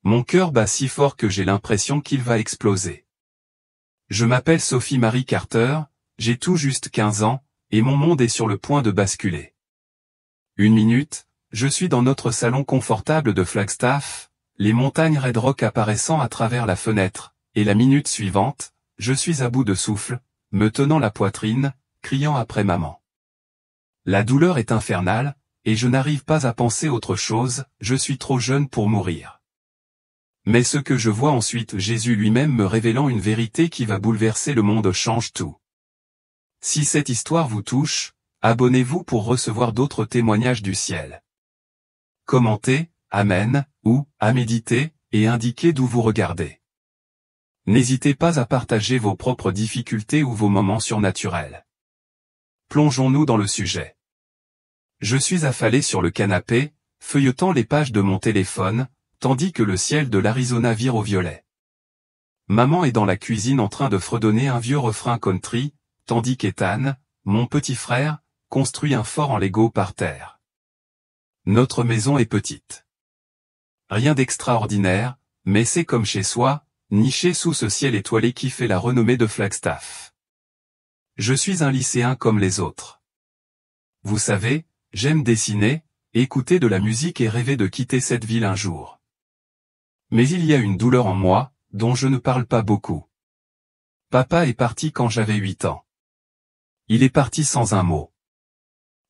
Mon cœur bat si fort que j'ai l'impression qu'il va exploser. Je m'appelle Sophie Marie Carter, j'ai tout juste 15 ans, et mon monde est sur le point de basculer. Une minute, je suis dans notre salon confortable de Flagstaff, les montagnes Red Rock apparaissant à travers la fenêtre, et la minute suivante, je suis à bout de souffle, me tenant la poitrine, criant après maman. La douleur est infernale, et je n'arrive pas à penser autre chose, je suis trop jeune pour mourir. Mais ce que je vois ensuite, Jésus lui-même me révélant une vérité qui va bouleverser le monde, change tout. Si cette histoire vous touche, abonnez-vous pour recevoir d'autres témoignages du ciel. Commentez, Amen, ou, à méditer, et indiquez d'où vous regardez. N'hésitez pas à partager vos propres difficultés ou vos moments surnaturels. Plongeons-nous dans le sujet. Je suis affalé sur le canapé, feuilletant les pages de mon téléphone, tandis que le ciel de l'Arizona vire au violet. Maman est dans la cuisine en train de fredonner un vieux refrain country, tandis qu'Ethan, mon petit frère, construit un fort en Lego par terre. Notre maison est petite. Rien d'extraordinaire, mais c'est comme chez soi, niché sous ce ciel étoilé qui fait la renommée de Flagstaff. Je suis un lycéen comme les autres. Vous savez, j'aime dessiner, écouter de la musique et rêver de quitter cette ville un jour. Mais il y a une douleur en moi, dont je ne parle pas beaucoup. Papa est parti quand j'avais 8 ans. Il est parti sans un mot.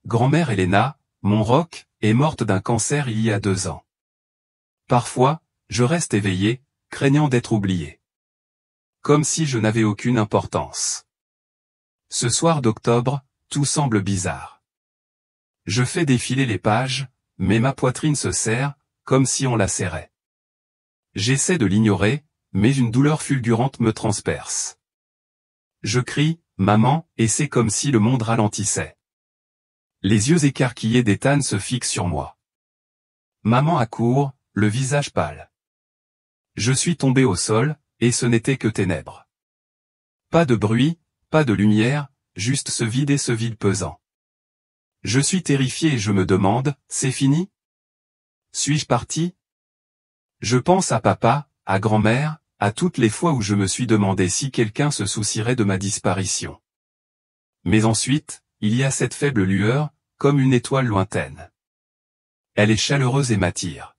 Grand-mère Elena, mon rock, est morte d'un cancer il y a 2 ans. Parfois, je reste éveillé, craignant d'être oublié. Comme si je n'avais aucune importance. Ce soir d'octobre, tout semble bizarre. Je fais défiler les pages, mais ma poitrine se serre, comme si on la serrait. J'essaie de l'ignorer, mais une douleur fulgurante me transperce. Je crie, maman, et c'est comme si le monde ralentissait. Les yeux écarquillés d'Ethan se fixent sur moi. Maman accourt, le visage pâle. Je suis tombé au sol, et ce n'était que ténèbres. Pas de bruit, pas de lumière, juste ce vide pesant. Je suis terrifié et je me demande, c'est fini? Suis-je parti? Je pense à papa, à grand-mère, à toutes les fois où je me suis demandé si quelqu'un se soucierait de ma disparition. Mais ensuite, il y a cette faible lueur, comme une étoile lointaine. Elle est chaleureuse et m'attire.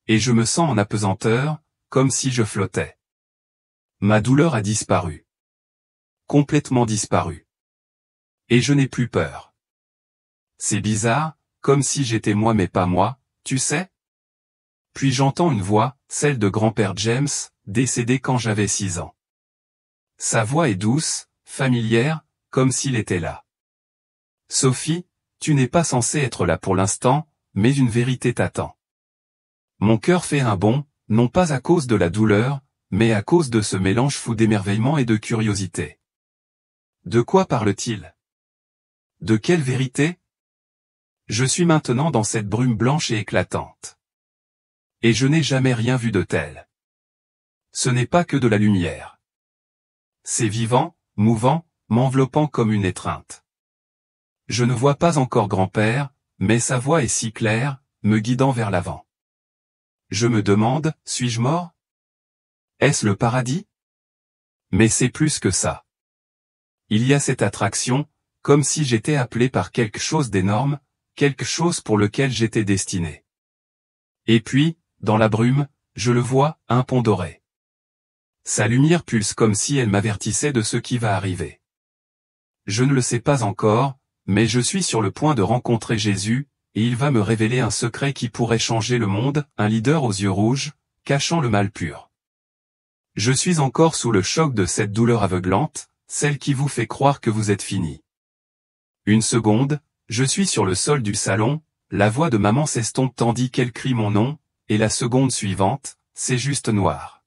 Et je me sens en apesanteur, comme si je flottais. Ma douleur a disparu. Complètement disparu. Et je n'ai plus peur. C'est bizarre, comme si j'étais moi mais pas moi, tu sais? Puis j'entends une voix, celle de grand-père James, décédé quand j'avais 6 ans. Sa voix est douce, familière, comme s'il était là. Sophie, tu n'es pas censée être là pour l'instant, mais une vérité t'attend. Mon cœur fait un bond, non pas à cause de la douleur, mais à cause de ce mélange fou d'émerveillement et de curiosité. De quoi parle-t-il? De quelle vérité? Je suis maintenant dans cette brume blanche et éclatante. Et je n'ai jamais rien vu de tel. Ce n'est pas que de la lumière. C'est vivant, mouvant, m'enveloppant comme une étreinte. Je ne vois pas encore grand-père, mais sa voix est si claire, me guidant vers l'avant. Je me demande, suis-je mort? Est-ce le paradis? Mais c'est plus que ça. Il y a cette attraction, comme si j'étais appelé par quelque chose d'énorme, quelque chose pour lequel j'étais destiné. Et puis, dans la brume, je le vois, un pont doré. Sa lumière pulse comme si elle m'avertissait de ce qui va arriver. Je ne le sais pas encore, mais je suis sur le point de rencontrer Jésus, et il va me révéler un secret qui pourrait changer le monde, un leader aux yeux rouges, cachant le mal pur. Je suis encore sous le choc de cette douleur aveuglante, celle qui vous fait croire que vous êtes fini. Une seconde, je suis sur le sol du salon, la voix de maman s'estompe tandis qu'elle crie mon nom, et la seconde suivante, c'est juste noir.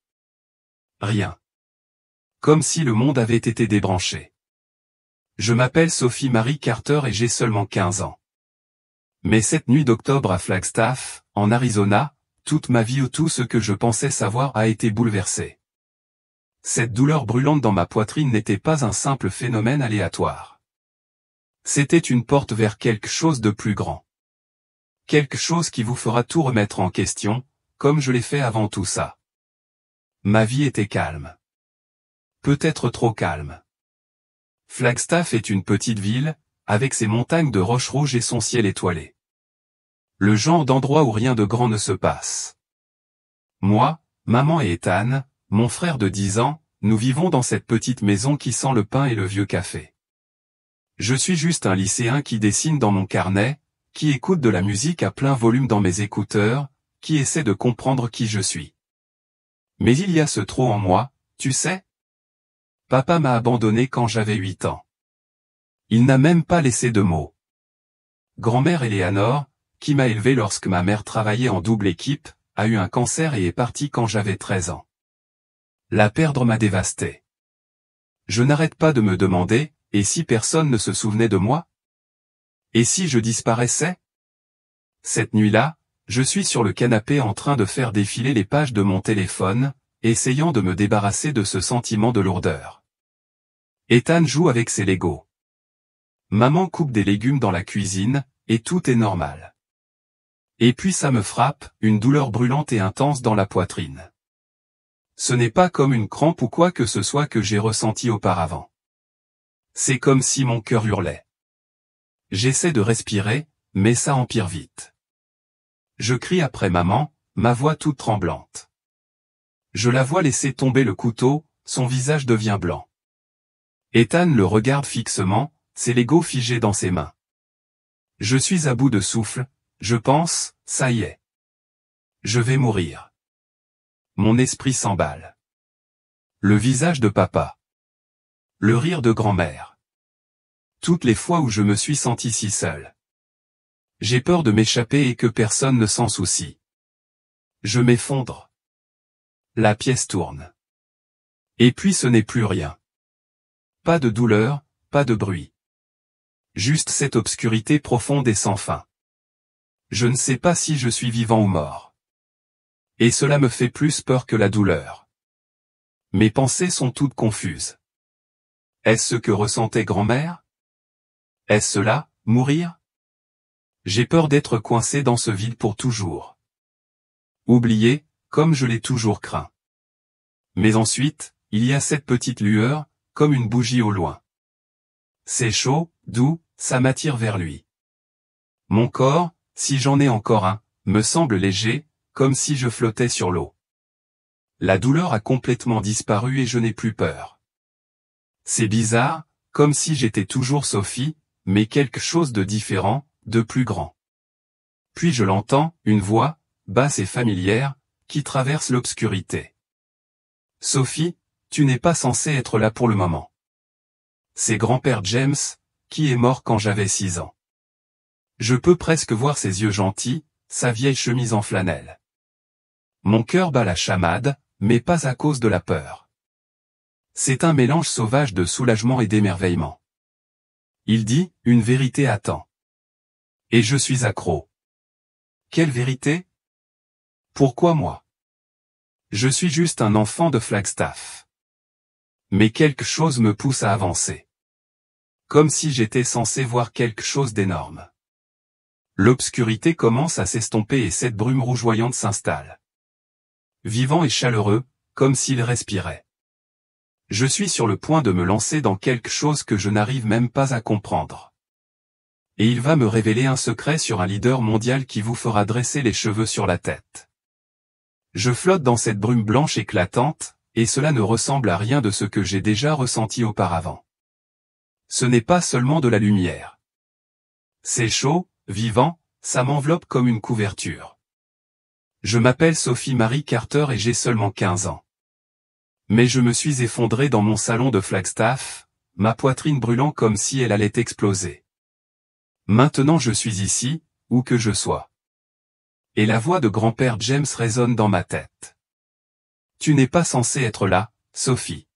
Rien. Comme si le monde avait été débranché. Je m'appelle Sophie Marie Carter et j'ai seulement 15 ans. Mais cette nuit d'octobre à Flagstaff, en Arizona, toute ma vie ou tout ce que je pensais savoir a été bouleversé. Cette douleur brûlante dans ma poitrine n'était pas un simple phénomène aléatoire. C'était une porte vers quelque chose de plus grand. Quelque chose qui vous fera tout remettre en question, comme je l'ai fait avant tout ça. Ma vie était calme. Peut-être trop calme. Flagstaff est une petite ville, avec ses montagnes de roches rouges et son ciel étoilé. Le genre d'endroit où rien de grand ne se passe. Moi, maman et Ethan, mon frère de 10 ans, nous vivons dans cette petite maison qui sent le pain et le vieux café. Je suis juste un lycéen qui dessine dans mon carnet, qui écoute de la musique à plein volume dans mes écouteurs, qui essaie de comprendre qui je suis. Mais il y a ce trop en moi, tu sais? Papa m'a abandonné quand j'avais 8 ans. Il n'a même pas laissé de mots. Grand-mère Eleanor, qui m'a élevé lorsque ma mère travaillait en double équipe, a eu un cancer et est partie quand j'avais 13 ans. La perdre m'a dévasté. Je n'arrête pas de me demander, et si personne ne se souvenait de moi? Et si je disparaissais? Cette nuit-là, je suis sur le canapé en train de faire défiler les pages de mon téléphone, essayant de me débarrasser de ce sentiment de lourdeur. Ethan joue avec ses Legos. Maman coupe des légumes dans la cuisine, et tout est normal. Et puis ça me frappe, une douleur brûlante et intense dans la poitrine. Ce n'est pas comme une crampe ou quoi que ce soit que j'ai ressenti auparavant. C'est comme si mon cœur hurlait. J'essaie de respirer, mais ça empire vite. Je crie après maman, ma voix toute tremblante. Je la vois laisser tomber le couteau, son visage devient blanc. Ethan le regarde fixement, ses Legos figés dans ses mains. Je suis à bout de souffle, je pense, ça y est. Je vais mourir. Mon esprit s'emballe. Le visage de papa. Le rire de grand-mère. Toutes les fois où je me suis senti si seul. J'ai peur de m'échapper et que personne ne s'en soucie. Je m'effondre. La pièce tourne. Et puis ce n'est plus rien. Pas de douleur, pas de bruit. Juste cette obscurité profonde et sans fin. Je ne sais pas si je suis vivant ou mort. Et cela me fait plus peur que la douleur. Mes pensées sont toutes confuses. Est-ce ce que ressentait grand-mère? Est-ce cela, mourir? J'ai peur d'être coincé dans ce vide pour toujours. Oublié, comme je l'ai toujours craint. Mais ensuite, il y a cette petite lueur, comme une bougie au loin. C'est chaud, doux, ça m'attire vers lui. Mon corps, si j'en ai encore un, me semble léger, comme si je flottais sur l'eau. La douleur a complètement disparu et je n'ai plus peur. C'est bizarre, comme si j'étais toujours Sophie, mais quelque chose de différent, de plus grand. Puis je l'entends, une voix, basse et familière, qui traverse l'obscurité. Sophie, tu n'es pas censée être là pour le moment. C'est grand-père James, qui est mort quand j'avais 6 ans. Je peux presque voir ses yeux gentils, sa vieille chemise en flanelle. Mon cœur bat la chamade, mais pas à cause de la peur. C'est un mélange sauvage de soulagement et d'émerveillement. Il dit, une vérité attend. Et je suis accro. Quelle vérité? Pourquoi moi? Je suis juste un enfant de Flagstaff. Mais quelque chose me pousse à avancer. Comme si j'étais censé voir quelque chose d'énorme. L'obscurité commence à s'estomper et cette brume rougeoyante s'installe. Vivant et chaleureux, comme s'il respirait. Je suis sur le point de me lancer dans quelque chose que je n'arrive même pas à comprendre. Et il va me révéler un secret sur un leader mondial qui vous fera dresser les cheveux sur la tête. Je flotte dans cette brume blanche éclatante, et cela ne ressemble à rien de ce que j'ai déjà ressenti auparavant. Ce n'est pas seulement de la lumière. C'est chaud, vivant, ça m'enveloppe comme une couverture. Je m'appelle Sophie Marie Carter et j'ai seulement 15 ans. Mais je me suis effondré dans mon salon de Flagstaff, ma poitrine brûlant comme si elle allait exploser. Maintenant je suis ici, où que je sois. Et la voix de grand-père James résonne dans ma tête. Tu n'es pas censée être là, Sophie.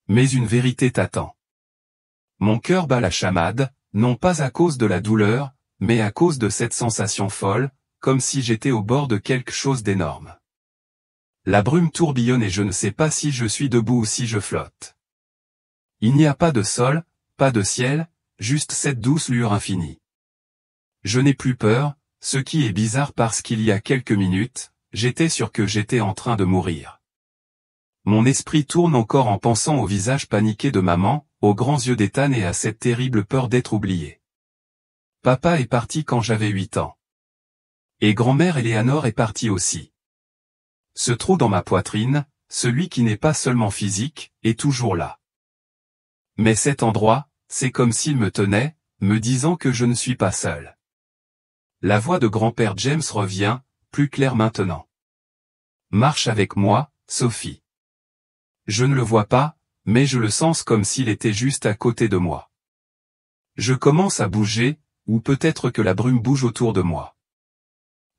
Mais une vérité t'attend. Mon cœur bat la chamade, non pas à cause de la douleur, mais à cause de cette sensation folle, comme si j'étais au bord de quelque chose d'énorme. La brume tourbillonne et je ne sais pas si je suis debout ou si je flotte. Il n'y a pas de sol, pas de ciel, juste cette douce lueur infinie. Je n'ai plus peur, ce qui est bizarre parce qu'il y a quelques minutes, j'étais sûr que j'étais en train de mourir. Mon esprit tourne encore en pensant au visage paniqué de maman, aux grands yeux d'Ethan et à cette terrible peur d'être oublié. Papa est parti quand j'avais 8 ans. Et grand-mère Eleanor est partie aussi. Ce trou dans ma poitrine, celui qui n'est pas seulement physique, est toujours là. Mais cet endroit, c'est comme s'il me tenait, me disant que je ne suis pas seul. La voix de grand-père James revient, plus claire maintenant. Marche avec moi, Sophie. Je ne le vois pas, mais je le sens comme s'il était juste à côté de moi. Je commence à bouger, ou peut-être que la brume bouge autour de moi.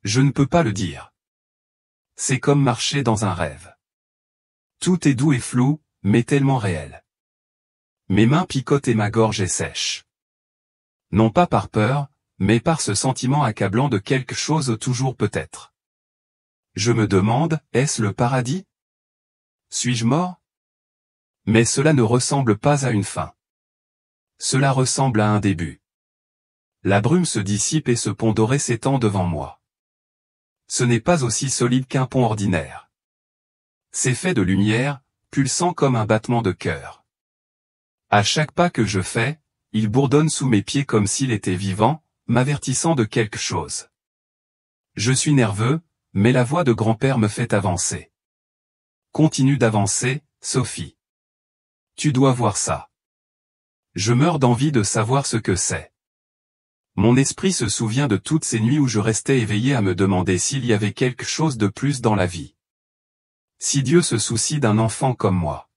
Je ne peux pas le dire. C'est comme marcher dans un rêve. Tout est doux et flou, mais tellement réel. Mes mains picotent et ma gorge est sèche. Non pas par peur, mais par ce sentiment accablant de quelque chose toujours peut-être. Je me demande, est-ce le paradis? Suis-je mort? Mais cela ne ressemble pas à une fin. Cela ressemble à un début. La brume se dissipe et ce pont doré s'étend devant moi. Ce n'est pas aussi solide qu'un pont ordinaire. C'est fait de lumière, pulsant comme un battement de cœur. À chaque pas que je fais, il bourdonne sous mes pieds comme s'il était vivant, m'avertissant de quelque chose. Je suis nerveux, mais la voix de grand-père me fait avancer. Continue d'avancer, Sophie. Tu dois voir ça. Je meurs d'envie de savoir ce que c'est. Mon esprit se souvient de toutes ces nuits où je restais éveillé à me demander s'il y avait quelque chose de plus dans la vie. Si Dieu se soucie d'un enfant comme moi.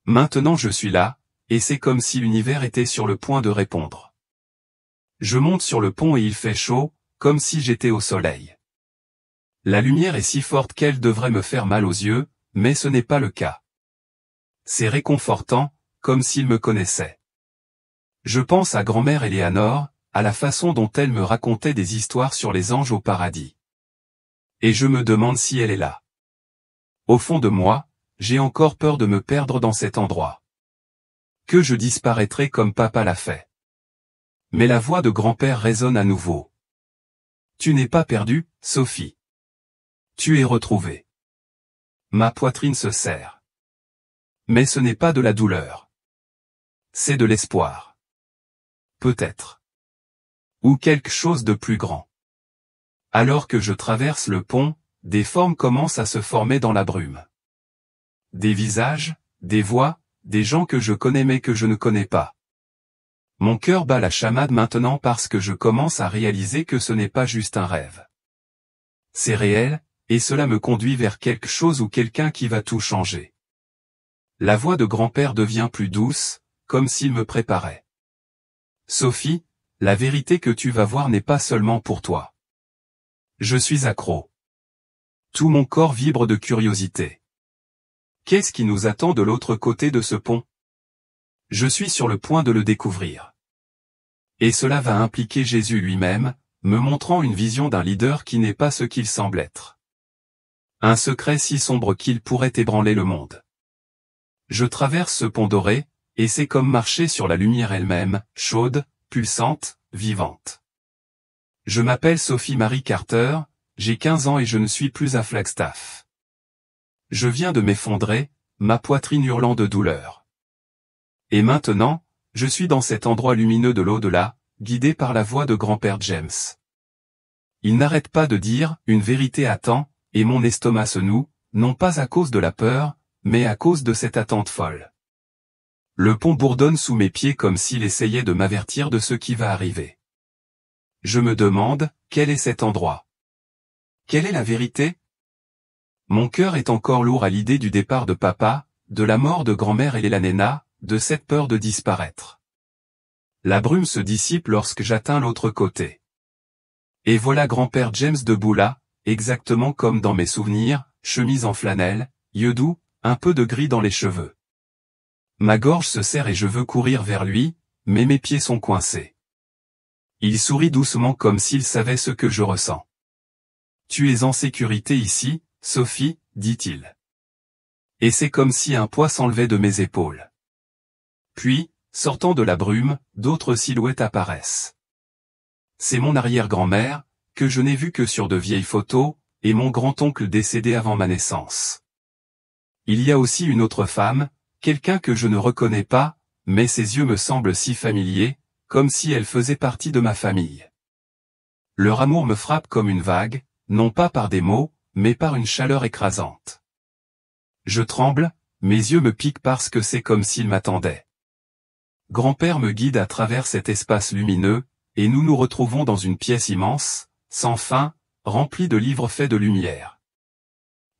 Maintenant je suis là, et c'est comme si l'univers était sur le point de répondre. Je monte sur le pont et il fait chaud, comme si j'étais au soleil. La lumière est si forte qu'elle devrait me faire mal aux yeux, mais ce n'est pas le cas. C'est réconfortant, comme s'il me connaissait. Je pense à grand-mère Eleanor, à la façon dont elle me racontait des histoires sur les anges au paradis. Et je me demande si elle est là. Au fond de moi, j'ai encore peur de me perdre dans cet endroit. Que je disparaîtrai comme papa l'a fait. Mais la voix de grand-père résonne à nouveau. Tu n'es pas perdue, Sophie. Tu es retrouvée. Ma poitrine se serre. Mais ce n'est pas de la douleur. C'est de l'espoir. Peut-être. Ou quelque chose de plus grand. Alors que je traverse le pont, des formes commencent à se former dans la brume. Des visages, des voix, des gens que je connais mais que je ne connais pas. Mon cœur bat la chamade maintenant parce que je commence à réaliser que ce n'est pas juste un rêve. C'est réel, et cela me conduit vers quelque chose ou quelqu'un qui va tout changer. La voix de grand-père devient plus douce, comme s'il me préparait. Sophie, la vérité que tu vas voir n'est pas seulement pour toi. Je suis accro. Tout mon corps vibre de curiosité. Qu'est-ce qui nous attend de l'autre côté de ce pont? Je suis sur le point de le découvrir. Et cela va impliquer Jésus lui-même, me montrant une vision d'un leader qui n'est pas ce qu'il semble être. Un secret si sombre qu'il pourrait ébranler le monde. Je traverse ce pont doré, et c'est comme marcher sur la lumière elle-même, chaude, pulsante, vivante. Je m'appelle Sophie Marie Carter, j'ai 15 ans et je ne suis plus à Flagstaff. Je viens de m'effondrer, ma poitrine hurlant de douleur. Et maintenant, je suis dans cet endroit lumineux de l'au-delà, guidé par la voix de grand-père James. Il n'arrête pas de dire, une vérité attend, et mon estomac se noue, non pas à cause de la peur, mais à cause de cette attente folle. Le pont bourdonne sous mes pieds comme s'il essayait de m'avertir de ce qui va arriver. Je me demande, quel est cet endroit? Quelle est la vérité? Mon cœur est encore lourd à l'idée du départ de papa, de la mort de grand-mère et la néna, de cette peur de disparaître. La brume se dissipe lorsque j'atteins l'autre côté. Et voilà grand-père James debout là, exactement comme dans mes souvenirs, chemise en flanelle, yeux doux, un peu de gris dans les cheveux. Ma gorge se serre et je veux courir vers lui, mais mes pieds sont coincés. Il sourit doucement comme s'il savait ce que je ressens. Tu es en sécurité ici, Sophie, dit-il. Et c'est comme si un poids s'enlevait de mes épaules. Puis, sortant de la brume, d'autres silhouettes apparaissent. C'est mon arrière-grand-mère, que je n'ai vue que sur de vieilles photos, et mon grand-oncle décédé avant ma naissance. Il y a aussi une autre femme, quelqu'un que je ne reconnais pas, mais ses yeux me semblent si familiers, comme si elle faisait partie de ma famille. Leur amour me frappe comme une vague, non pas par des mots, mais par une chaleur écrasante. Je tremble, mes yeux me piquent parce que c'est comme s'ils m'attendaient. Grand-père me guide à travers cet espace lumineux, et nous nous retrouvons dans une pièce immense, sans fin, remplie de livres faits de lumière.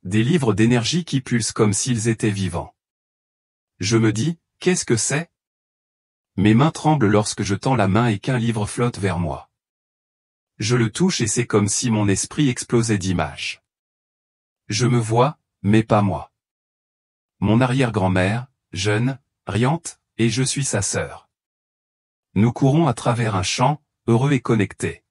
Des livres d'énergie qui pulsent comme s'ils étaient vivants. Je me dis, qu'est-ce que c'est? Mes mains tremblent lorsque je tends la main et qu'un livre flotte vers moi. Je le touche et c'est comme si mon esprit explosait d'images. Je me vois, mais pas moi. Mon arrière-grand-mère, jeune, riante, et je suis sa sœur. Nous courons à travers un champ, heureux et connectés.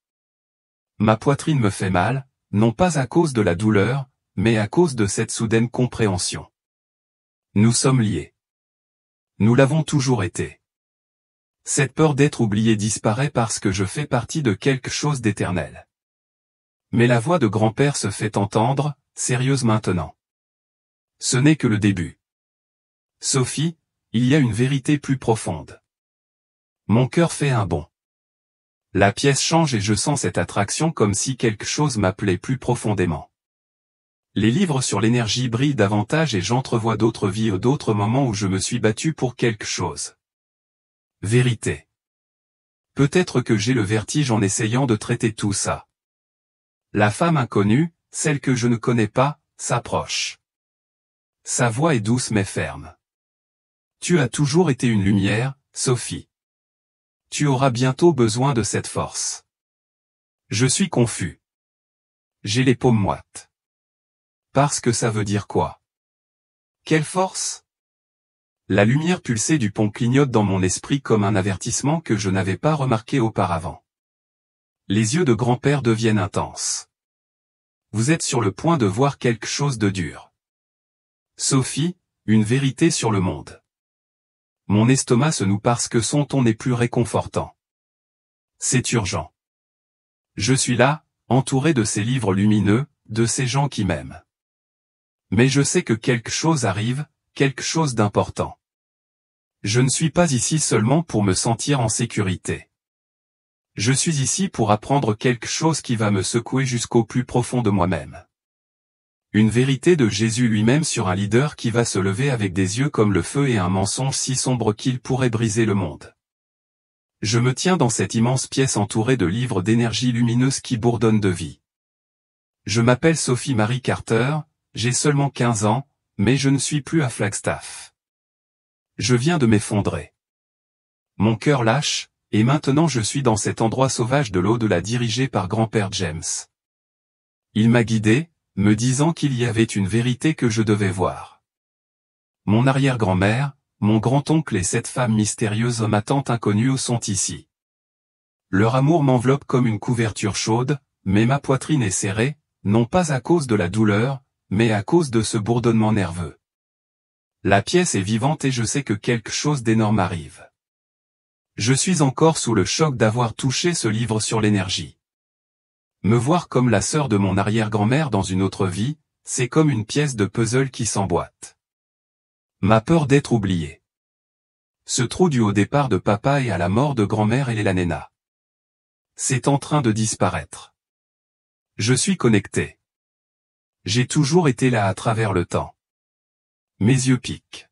Ma poitrine me fait mal, non pas à cause de la douleur, mais à cause de cette soudaine compréhension. Nous sommes liés. Nous l'avons toujours été. Cette peur d'être oublié disparaît parce que je fais partie de quelque chose d'éternel. Mais la voix de grand-père se fait entendre, sérieuse maintenant. Ce n'est que le début. Sophie, il y a une vérité plus profonde. Mon cœur fait un bond. La pièce change et je sens cette attraction comme si quelque chose m'appelait plus profondément. Les livres sur l'énergie brillent davantage et j'entrevois d'autres vies ou d'autres moments où je me suis battu pour quelque chose. Vérité. Peut-être que j'ai le vertige en essayant de traiter tout ça. La femme inconnue, celle que je ne connais pas, s'approche. Sa voix est douce mais ferme. Tu as toujours été une lumière, Sophie. Tu auras bientôt besoin de cette force. Je suis confus. J'ai les paumes moites. Parce que ça veut dire quoi? Quelle force? La lumière pulsée du pont clignote dans mon esprit comme un avertissement que je n'avais pas remarqué auparavant. Les yeux de grand-père deviennent intenses. Vous êtes sur le point de voir quelque chose de dur. Sophie, une vérité sur le monde. Mon estomac se noue parce que son ton n'est plus réconfortant. C'est urgent. Je suis là, entouré de ces livres lumineux, de ces gens qui m'aiment. Mais je sais que quelque chose arrive, quelque chose d'important. Je ne suis pas ici seulement pour me sentir en sécurité. Je suis ici pour apprendre quelque chose qui va me secouer jusqu'au plus profond de moi-même. Une vérité de Jésus lui-même sur un leader qui va se lever avec des yeux comme le feu et un mensonge si sombre qu'il pourrait briser le monde. Je me tiens dans cette immense pièce entourée de livres d'énergie lumineuse qui bourdonnent de vie. Je m'appelle Sophie Marie Carter, j'ai seulement 15 ans, mais je ne suis plus à Flagstaff. Je viens de m'effondrer. Mon cœur lâche, et maintenant je suis dans cet endroit sauvage de l'au-delà dirigé par grand-père James. Il m'a guidé, me disant qu'il y avait une vérité que je devais voir. Mon arrière-grand-mère, mon grand-oncle et cette femme mystérieuse ma tante inconnue sont ici. Leur amour m'enveloppe comme une couverture chaude, mais ma poitrine est serrée, non pas à cause de la douleur, mais à cause de ce bourdonnement nerveux. La pièce est vivante et je sais que quelque chose d'énorme arrive. Je suis encore sous le choc d'avoir touché ce livre sur l'énergie. Me voir comme la sœur de mon arrière-grand-mère dans une autre vie, c'est comme une pièce de puzzle qui s'emboîte. Ma peur d'être oublié. Ce trou dû au départ de papa et à la mort de grand-mère et la néna. C'est en train de disparaître. Je suis connecté. J'ai toujours été là à travers le temps. Mes yeux piquent.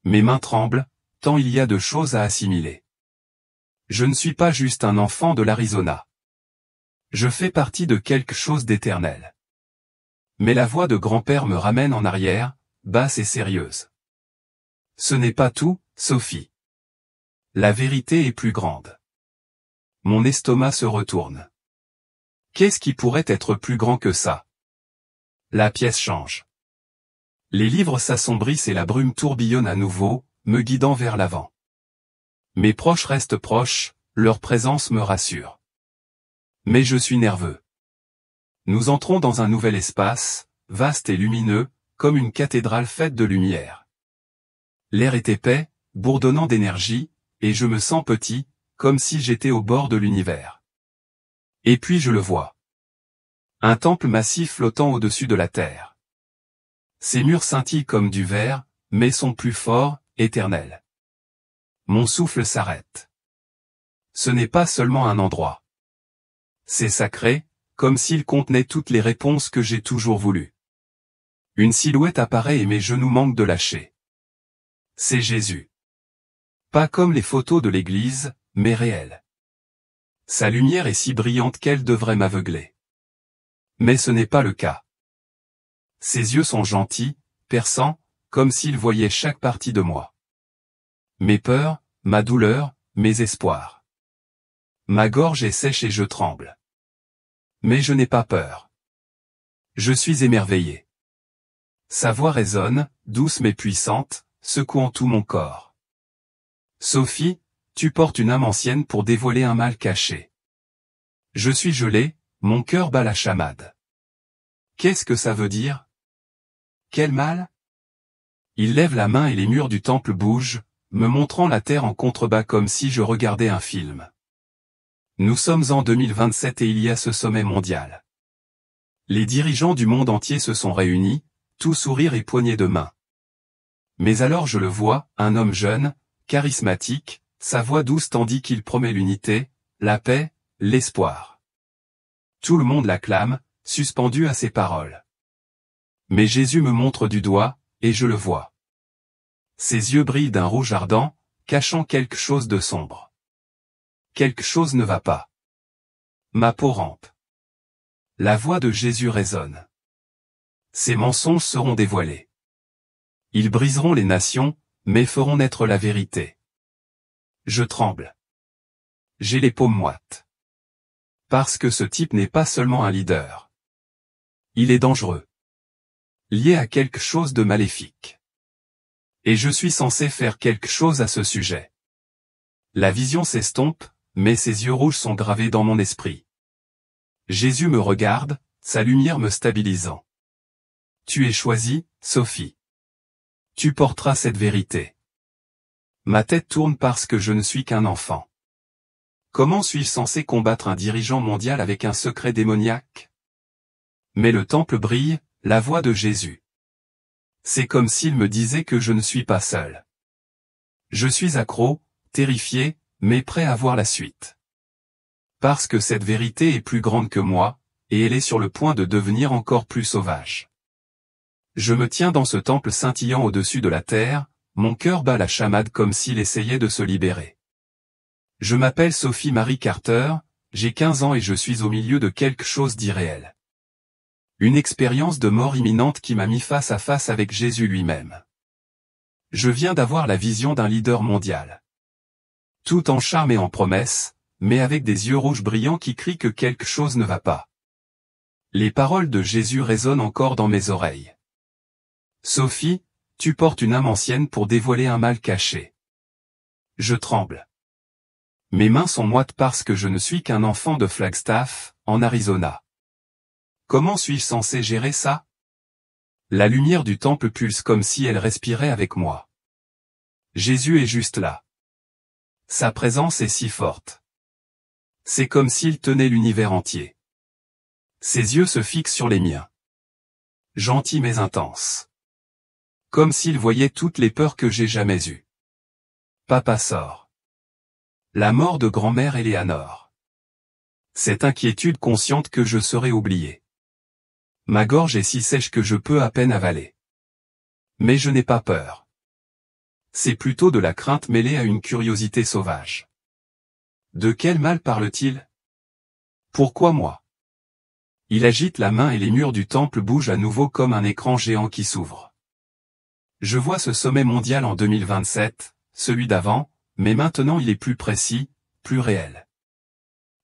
Mes mains tremblent, tant il y a de choses à assimiler. Je ne suis pas juste un enfant de l'Arizona. Je fais partie de quelque chose d'éternel. Mais la voix de grand-père me ramène en arrière, basse et sérieuse. Ce n'est pas tout, Sophie. La vérité est plus grande. Mon estomac se retourne. Qu'est-ce qui pourrait être plus grand que ça? La pièce change. Les livres s'assombrissent et la brume tourbillonne à nouveau, me guidant vers l'avant. Mes proches restent proches, leur présence me rassure. Mais je suis nerveux. Nous entrons dans un nouvel espace, vaste et lumineux, comme une cathédrale faite de lumière. L'air est épais, bourdonnant d'énergie, et je me sens petit, comme si j'étais au bord de l'univers. Et puis je le vois. Un temple massif flottant au-dessus de la terre. Ses murs scintillent comme du verre, mais sont plus forts, éternels. Mon souffle s'arrête. Ce n'est pas seulement un endroit. C'est sacré, comme s'il contenait toutes les réponses que j'ai toujours voulues. Une silhouette apparaît et mes genoux manquent de lâcher. C'est Jésus. Pas comme les photos de l'église, mais réel. Sa lumière est si brillante qu'elle devrait m'aveugler. Mais ce n'est pas le cas. Ses yeux sont gentils, perçants, comme s'ils voyaient chaque partie de moi. Mes peurs, ma douleur, mes espoirs. Ma gorge est sèche et je tremble. Mais je n'ai pas peur. Je suis émerveillé. Sa voix résonne, douce mais puissante, secouant tout mon corps. Sophie, tu portes une âme ancienne pour dévoiler un mal caché. Je suis gelé, mon cœur bat la chamade. Qu'est-ce que ça veut dire? Quel mal? Il lève la main et les murs du temple bougent, me montrant la terre en contrebas comme si je regardais un film. Nous sommes en 2027 et il y a ce sommet mondial. Les dirigeants du monde entier se sont réunis, tout sourire et poignée de main. Mais alors je le vois, un homme jeune, charismatique, sa voix douce tandis qu'il promet l'unité, la paix, l'espoir. Tout le monde l'acclame, suspendu à ses paroles. Mais Jésus me montre du doigt, et je le vois. Ses yeux brillent d'un rouge ardent, cachant quelque chose de sombre. Quelque chose ne va pas. Ma peau rampe. La voix de Jésus résonne. Ces mensonges seront dévoilés. Ils briseront les nations, mais feront naître la vérité. Je tremble. J'ai les paumes moites. Parce que ce type n'est pas seulement un leader. Il est dangereux. Lié à quelque chose de maléfique. Et je suis censé faire quelque chose à ce sujet. La vision s'estompe, mais ses yeux rouges sont gravés dans mon esprit. Jésus me regarde, sa lumière me stabilisant. Tu es choisie, Sophie. Tu porteras cette vérité. Ma tête tourne parce que je ne suis qu'un enfant. Comment suis-je censé combattre un dirigeant mondial avec un secret démoniaque? Mais le temple brille, la voix de Jésus. C'est comme s'il me disait que je ne suis pas seul. Je suis accro, terrifié, mais prêt à voir la suite. Parce que cette vérité est plus grande que moi, et elle est sur le point de devenir encore plus sauvage. Je me tiens dans ce temple scintillant au-dessus de la terre, mon cœur bat la chamade comme s'il essayait de se libérer. Je m'appelle Sophie Marie Carter, j'ai 15 ans et je suis au milieu de quelque chose d'irréel. Une expérience de mort imminente qui m'a mis face à face avec Jésus lui-même. Je viens d'avoir la vision d'un leader mondial. Tout en charme et en promesse, mais avec des yeux rouges brillants qui crient que quelque chose ne va pas. Les paroles de Jésus résonnent encore dans mes oreilles. Sophie, tu portes une âme ancienne pour dévoiler un mal caché. Je tremble. Mes mains sont moites parce que je ne suis qu'un enfant de Flagstaff, en Arizona. Comment suis-je censé gérer ça? La lumière du temple pulse comme si elle respirait avec moi. Jésus est juste là. Sa présence est si forte. C'est comme s'il tenait l'univers entier. Ses yeux se fixent sur les miens. Gentils mais intenses. Comme s'il voyait toutes les peurs que j'ai jamais eues. Papa sort. La mort de grand-mère Eleanor. Cette inquiétude consciente que je serai oublié. Ma gorge est si sèche que je peux à peine avaler. Mais je n'ai pas peur. C'est plutôt de la crainte mêlée à une curiosité sauvage. De quel mal parle-t-il? Pourquoi moi? Il agite la main et les murs du temple bougent à nouveau comme un écran géant qui s'ouvre. Je vois ce sommet mondial en 2027, celui d'avant, mais maintenant il est plus précis, plus réel.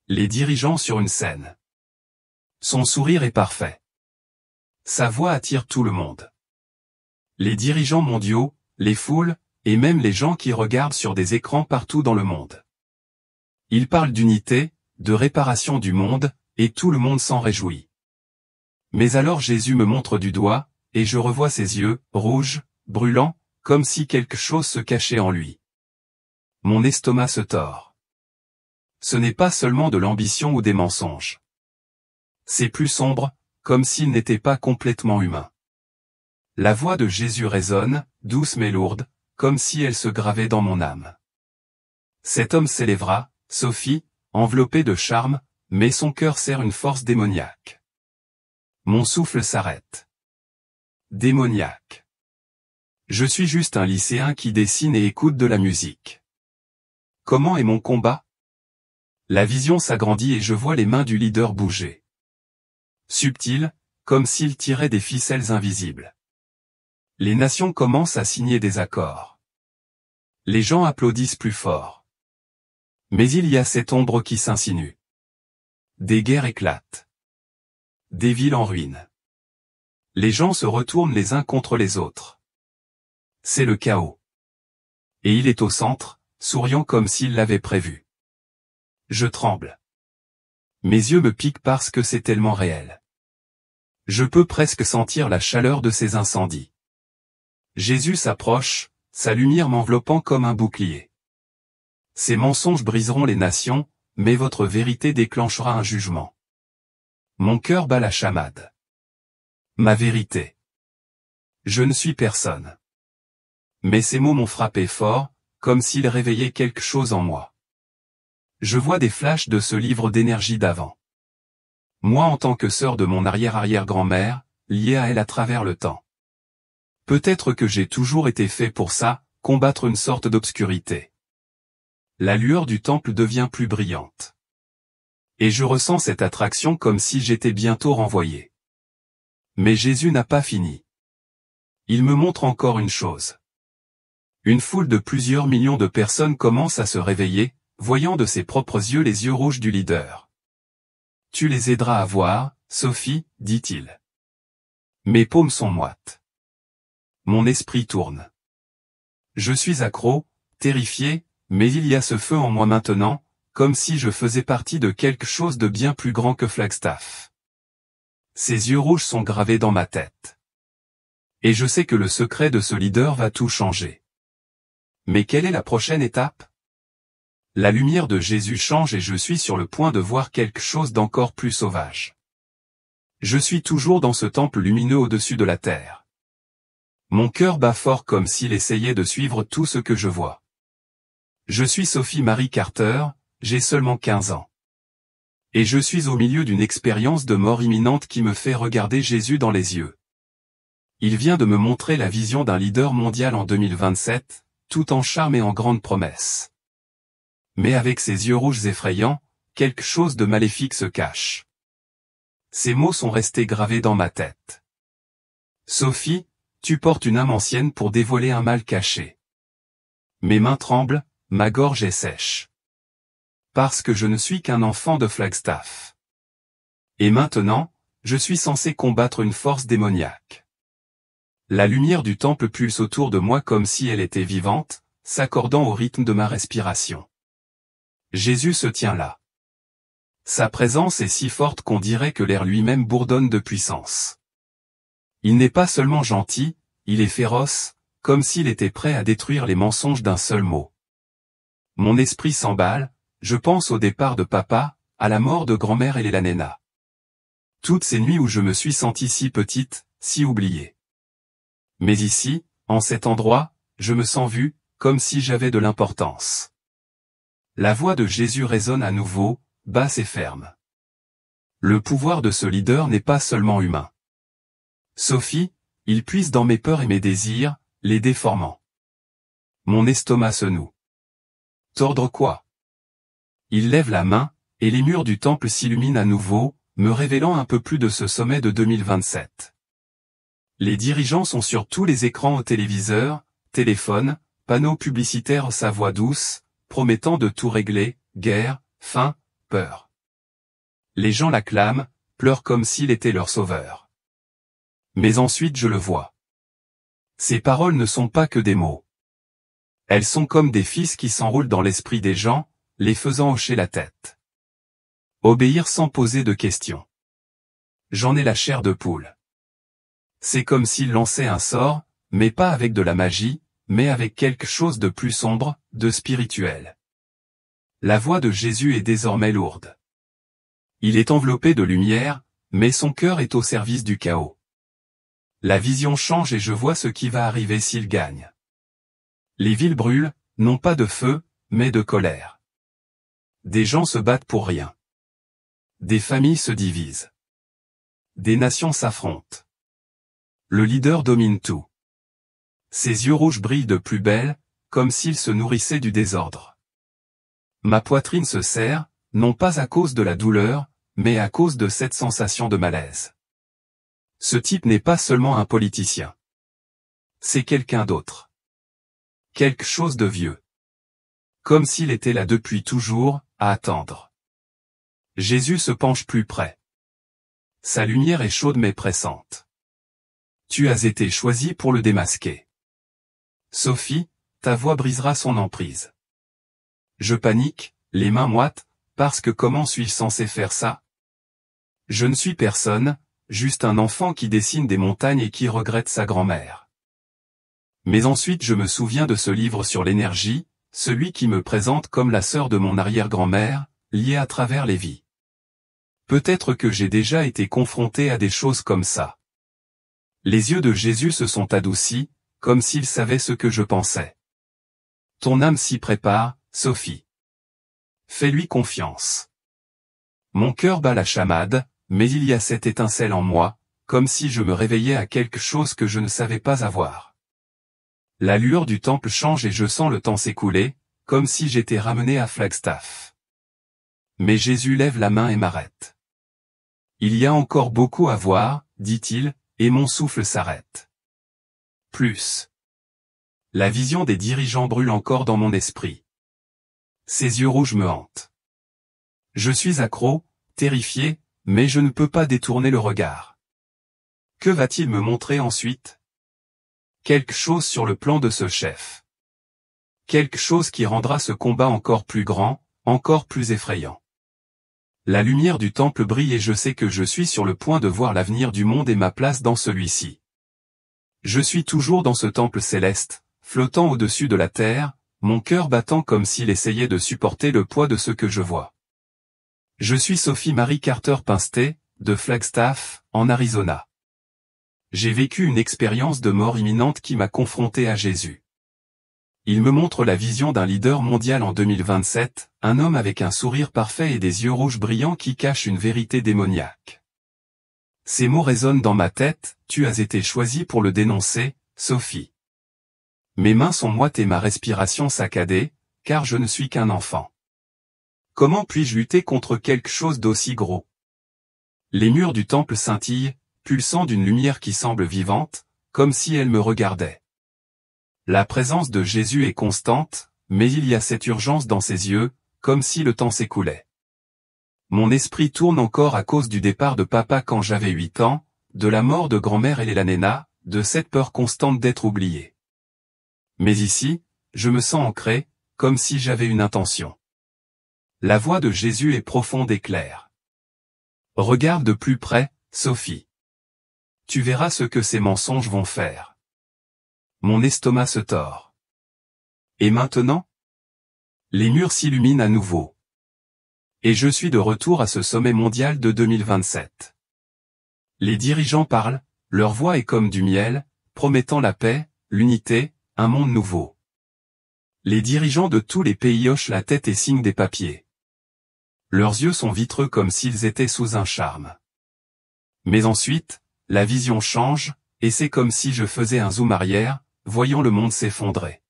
Les dirigeants sur une scène. Son sourire est parfait. Sa voix attire tout le monde. Les dirigeants mondiaux, les foules, et même les gens qui regardent sur des écrans partout dans le monde. Ils parlent d'unité, de réparation du monde, et tout le monde s'en réjouit. Mais alors Jésus me montre du doigt, et je revois ses yeux, rouges, brûlants, comme si quelque chose se cachait en lui. Mon estomac se tord. Ce n'est pas seulement de l'ambition ou des mensonges. C'est plus sombre, comme s'il n'était pas complètement humain. La voix de Jésus résonne, douce mais lourde, comme si elle se gravait dans mon âme. Cet homme s'élèvera, Sophie, enveloppé de charme, mais son cœur serre une force démoniaque. Mon souffle s'arrête. Démoniaque. Je suis juste un lycéen qui dessine et écoute de la musique. Comment est mon combat? La vision s'agrandit et je vois les mains du leader bouger. Subtil, comme s'il tirait des ficelles invisibles. Les nations commencent à signer des accords. Les gens applaudissent plus fort. Mais il y a cette ombre qui s'insinue. Des guerres éclatent. Des villes en ruine. Les gens se retournent les uns contre les autres. C'est le chaos. Et il est au centre, souriant comme s'il l'avait prévu. Je tremble. Mes yeux me piquent parce que c'est tellement réel. Je peux presque sentir la chaleur de ces incendies. Jésus s'approche, sa lumière m'enveloppant comme un bouclier. Ces mensonges briseront les nations, mais votre vérité déclenchera un jugement. Mon cœur bat la chamade. Ma vérité. Je ne suis personne. Mais ces mots m'ont frappé fort, comme s'ils réveillaient quelque chose en moi. Je vois des flashs de ce livre d'énergie d'avant. Moi en tant que sœur de mon arrière-arrière-grand-mère, liée à elle à travers le temps. Peut-être que j'ai toujours été fait pour ça, combattre une sorte d'obscurité. La lueur du temple devient plus brillante. Et je ressens cette attraction comme si j'étais bientôt renvoyé. Mais Jésus n'a pas fini. Il me montre encore une chose. Une foule de plusieurs millions de personnes commence à se réveiller, voyant de ses propres yeux les yeux rouges du leader. Tu les aideras à voir, Sophie, dit-il. Mes paumes sont moites. Mon esprit tourne. Je suis accro, terrifié, mais il y a ce feu en moi maintenant, comme si je faisais partie de quelque chose de bien plus grand que Flagstaff. Ces yeux rouges sont gravés dans ma tête. Et je sais que le secret de ce leader va tout changer. Mais quelle est la prochaine étape? La lumière de Jésus change et je suis sur le point de voir quelque chose d'encore plus sauvage. Je suis toujours dans ce temple lumineux au-dessus de la terre. Mon cœur bat fort comme s'il essayait de suivre tout ce que je vois. Je suis Sophie Marie Carter, j'ai seulement 15 ans. Et je suis au milieu d'une expérience de mort imminente qui me fait regarder Jésus dans les yeux. Il vient de me montrer la vision d'un leader mondial en 2027, tout en charme et en grande promesse. Mais avec ses yeux rouges effrayants, quelque chose de maléfique se cache. Ces mots sont restés gravés dans ma tête. Sophie, tu portes une âme ancienne pour dévoiler un mal caché. Mes mains tremblent, ma gorge est sèche. Parce que je ne suis qu'un enfant de Flagstaff. Et maintenant, je suis censé combattre une force démoniaque. La lumière du temple pulse autour de moi comme si elle était vivante, s'accordant au rythme de ma respiration. Jésus se tient là. Sa présence est si forte qu'on dirait que l'air lui-même bourdonne de puissance. Il n'est pas seulement gentil, il est féroce, comme s'il était prêt à détruire les mensonges d'un seul mot. Mon esprit s'emballe, je pense au départ de papa, à la mort de grand-mère et la néna. Toutes ces nuits où je me suis sentie si petite, si oubliée. Mais ici, en cet endroit, je me sens vu, comme si j'avais de l'importance. La voix de Jésus résonne à nouveau, basse et ferme. Le pouvoir de ce leader n'est pas seulement humain. Sophie, il puise dans mes peurs et mes désirs, les déformant. Mon estomac se noue. Tordre quoi? Il lève la main, et les murs du temple s'illuminent à nouveau, me révélant un peu plus de ce sommet de 2027. Les dirigeants sont sur tous les écrans au téléviseur, téléphones, panneaux publicitaires sa voix douce, promettant de tout régler, guerre, faim, peur. Les gens l'acclament, pleurent comme s'il était leur sauveur. Mais ensuite je le vois. Ces paroles ne sont pas que des mots. Elles sont comme des fils qui s'enroulent dans l'esprit des gens, les faisant hocher la tête. Obéir sans poser de questions. J'en ai la chair de poule. C'est comme s'il lançait un sort, mais pas avec de la magie, mais avec quelque chose de plus sombre, de spirituel. La voix de Jésus est désormais lourde. Il est enveloppé de lumière, Mais son cœur est au service du chaos. La vision change et je vois ce qui va arriver s'il gagne. Les villes brûlent, non pas de feu, mais de colère. Des gens se battent pour rien. Des familles se divisent. Des nations s'affrontent. Le leader domine tout. Ses yeux rouges brillent de plus belle, comme s'il se nourrissait du désordre. Ma poitrine se serre, non pas à cause de la douleur, mais à cause de cette sensation de malaise. Ce type n'est pas seulement un politicien. C'est quelqu'un d'autre. Quelque chose de vieux. Comme s'il était là depuis toujours, à attendre. Jésus se penche plus près. Sa lumière est chaude mais pressante. Tu as été choisie pour le démasquer. Sophie, ta voix brisera son emprise. Je panique, les mains moites, parce que comment suis-je censé faire ça? Je ne suis personne, juste un enfant qui dessine des montagnes et qui regrette sa grand-mère. Mais ensuite je me souviens de ce livre sur l'énergie, celui qui me présente comme la sœur de mon arrière-grand-mère, liée à travers les vies. Peut-être que j'ai déjà été confronté à des choses comme ça. Les yeux de Jésus se sont adoucis, comme s'il savait ce que je pensais. Ton âme s'y prépare, Sophie. Fais-lui confiance. Mon cœur bat la chamade, mais il y a cette étincelle en moi, comme si je me réveillais à quelque chose que je ne savais pas avoir. La lueur du temple change et je sens le temps s'écouler, comme si j'étais ramené à Flagstaff. Mais Jésus lève la main et m'arrête. Il y a encore beaucoup à voir, dit-il, et mon souffle s'arrête. Plus. La vision des dirigeants brûle encore dans mon esprit. Ses yeux rouges me hantent. Je suis accro, terrifié, mais je ne peux pas détourner le regard. Que va-t-il me montrer ensuite? Quelque chose sur le plan de ce chef. Quelque chose qui rendra ce combat encore plus grand, encore plus effrayant. La lumière du temple brille et je sais que je suis sur le point de voir l'avenir du monde et ma place dans celui-ci. Je suis toujours dans ce temple céleste, flottant au-dessus de la terre, mon cœur battant comme s'il essayait de supporter le poids de ce que je vois. Je suis Sophie Marie Carter Pinstey, de Flagstaff, en Arizona. J'ai vécu une expérience de mort imminente qui m'a confronté à Jésus. Il me montre la vision d'un leader mondial en 2027, un homme avec un sourire parfait et des yeux rouges brillants qui cachent une vérité démoniaque. Ces mots résonnent dans ma tête, tu as été choisie pour le dénoncer, Sophie. Mes mains sont moites et ma respiration saccadée, car je ne suis qu'un enfant. Comment puis-je lutter contre quelque chose d'aussi gros? Les murs du temple scintillent, pulsant d'une lumière qui semble vivante, comme si elle me regardait. La présence de Jésus est constante, mais il y a cette urgence dans ses yeux, comme si le temps s'écoulait. Mon esprit tourne encore à cause du départ de papa quand j'avais 8 ans, de la mort de grand-mère Elena, de cette peur constante d'être oublié. Mais ici, je me sens ancré, comme si j'avais une intention. La voix de Jésus est profonde et claire. Regarde de plus près, Sophie. Tu verras ce que ces mensonges vont faire. Mon estomac se tord. Et maintenant? Les murs s'illuminent à nouveau. Et je suis de retour à ce sommet mondial de 2027. Les dirigeants parlent, leur voix est comme du miel, promettant la paix, l'unité, un monde nouveau. Les dirigeants de tous les pays hochent la tête et signent des papiers. Leurs yeux sont vitreux comme s'ils étaient sous un charme. Mais ensuite, la vision change, et c'est comme si je faisais un zoom arrière, voyant le monde s'effondrer.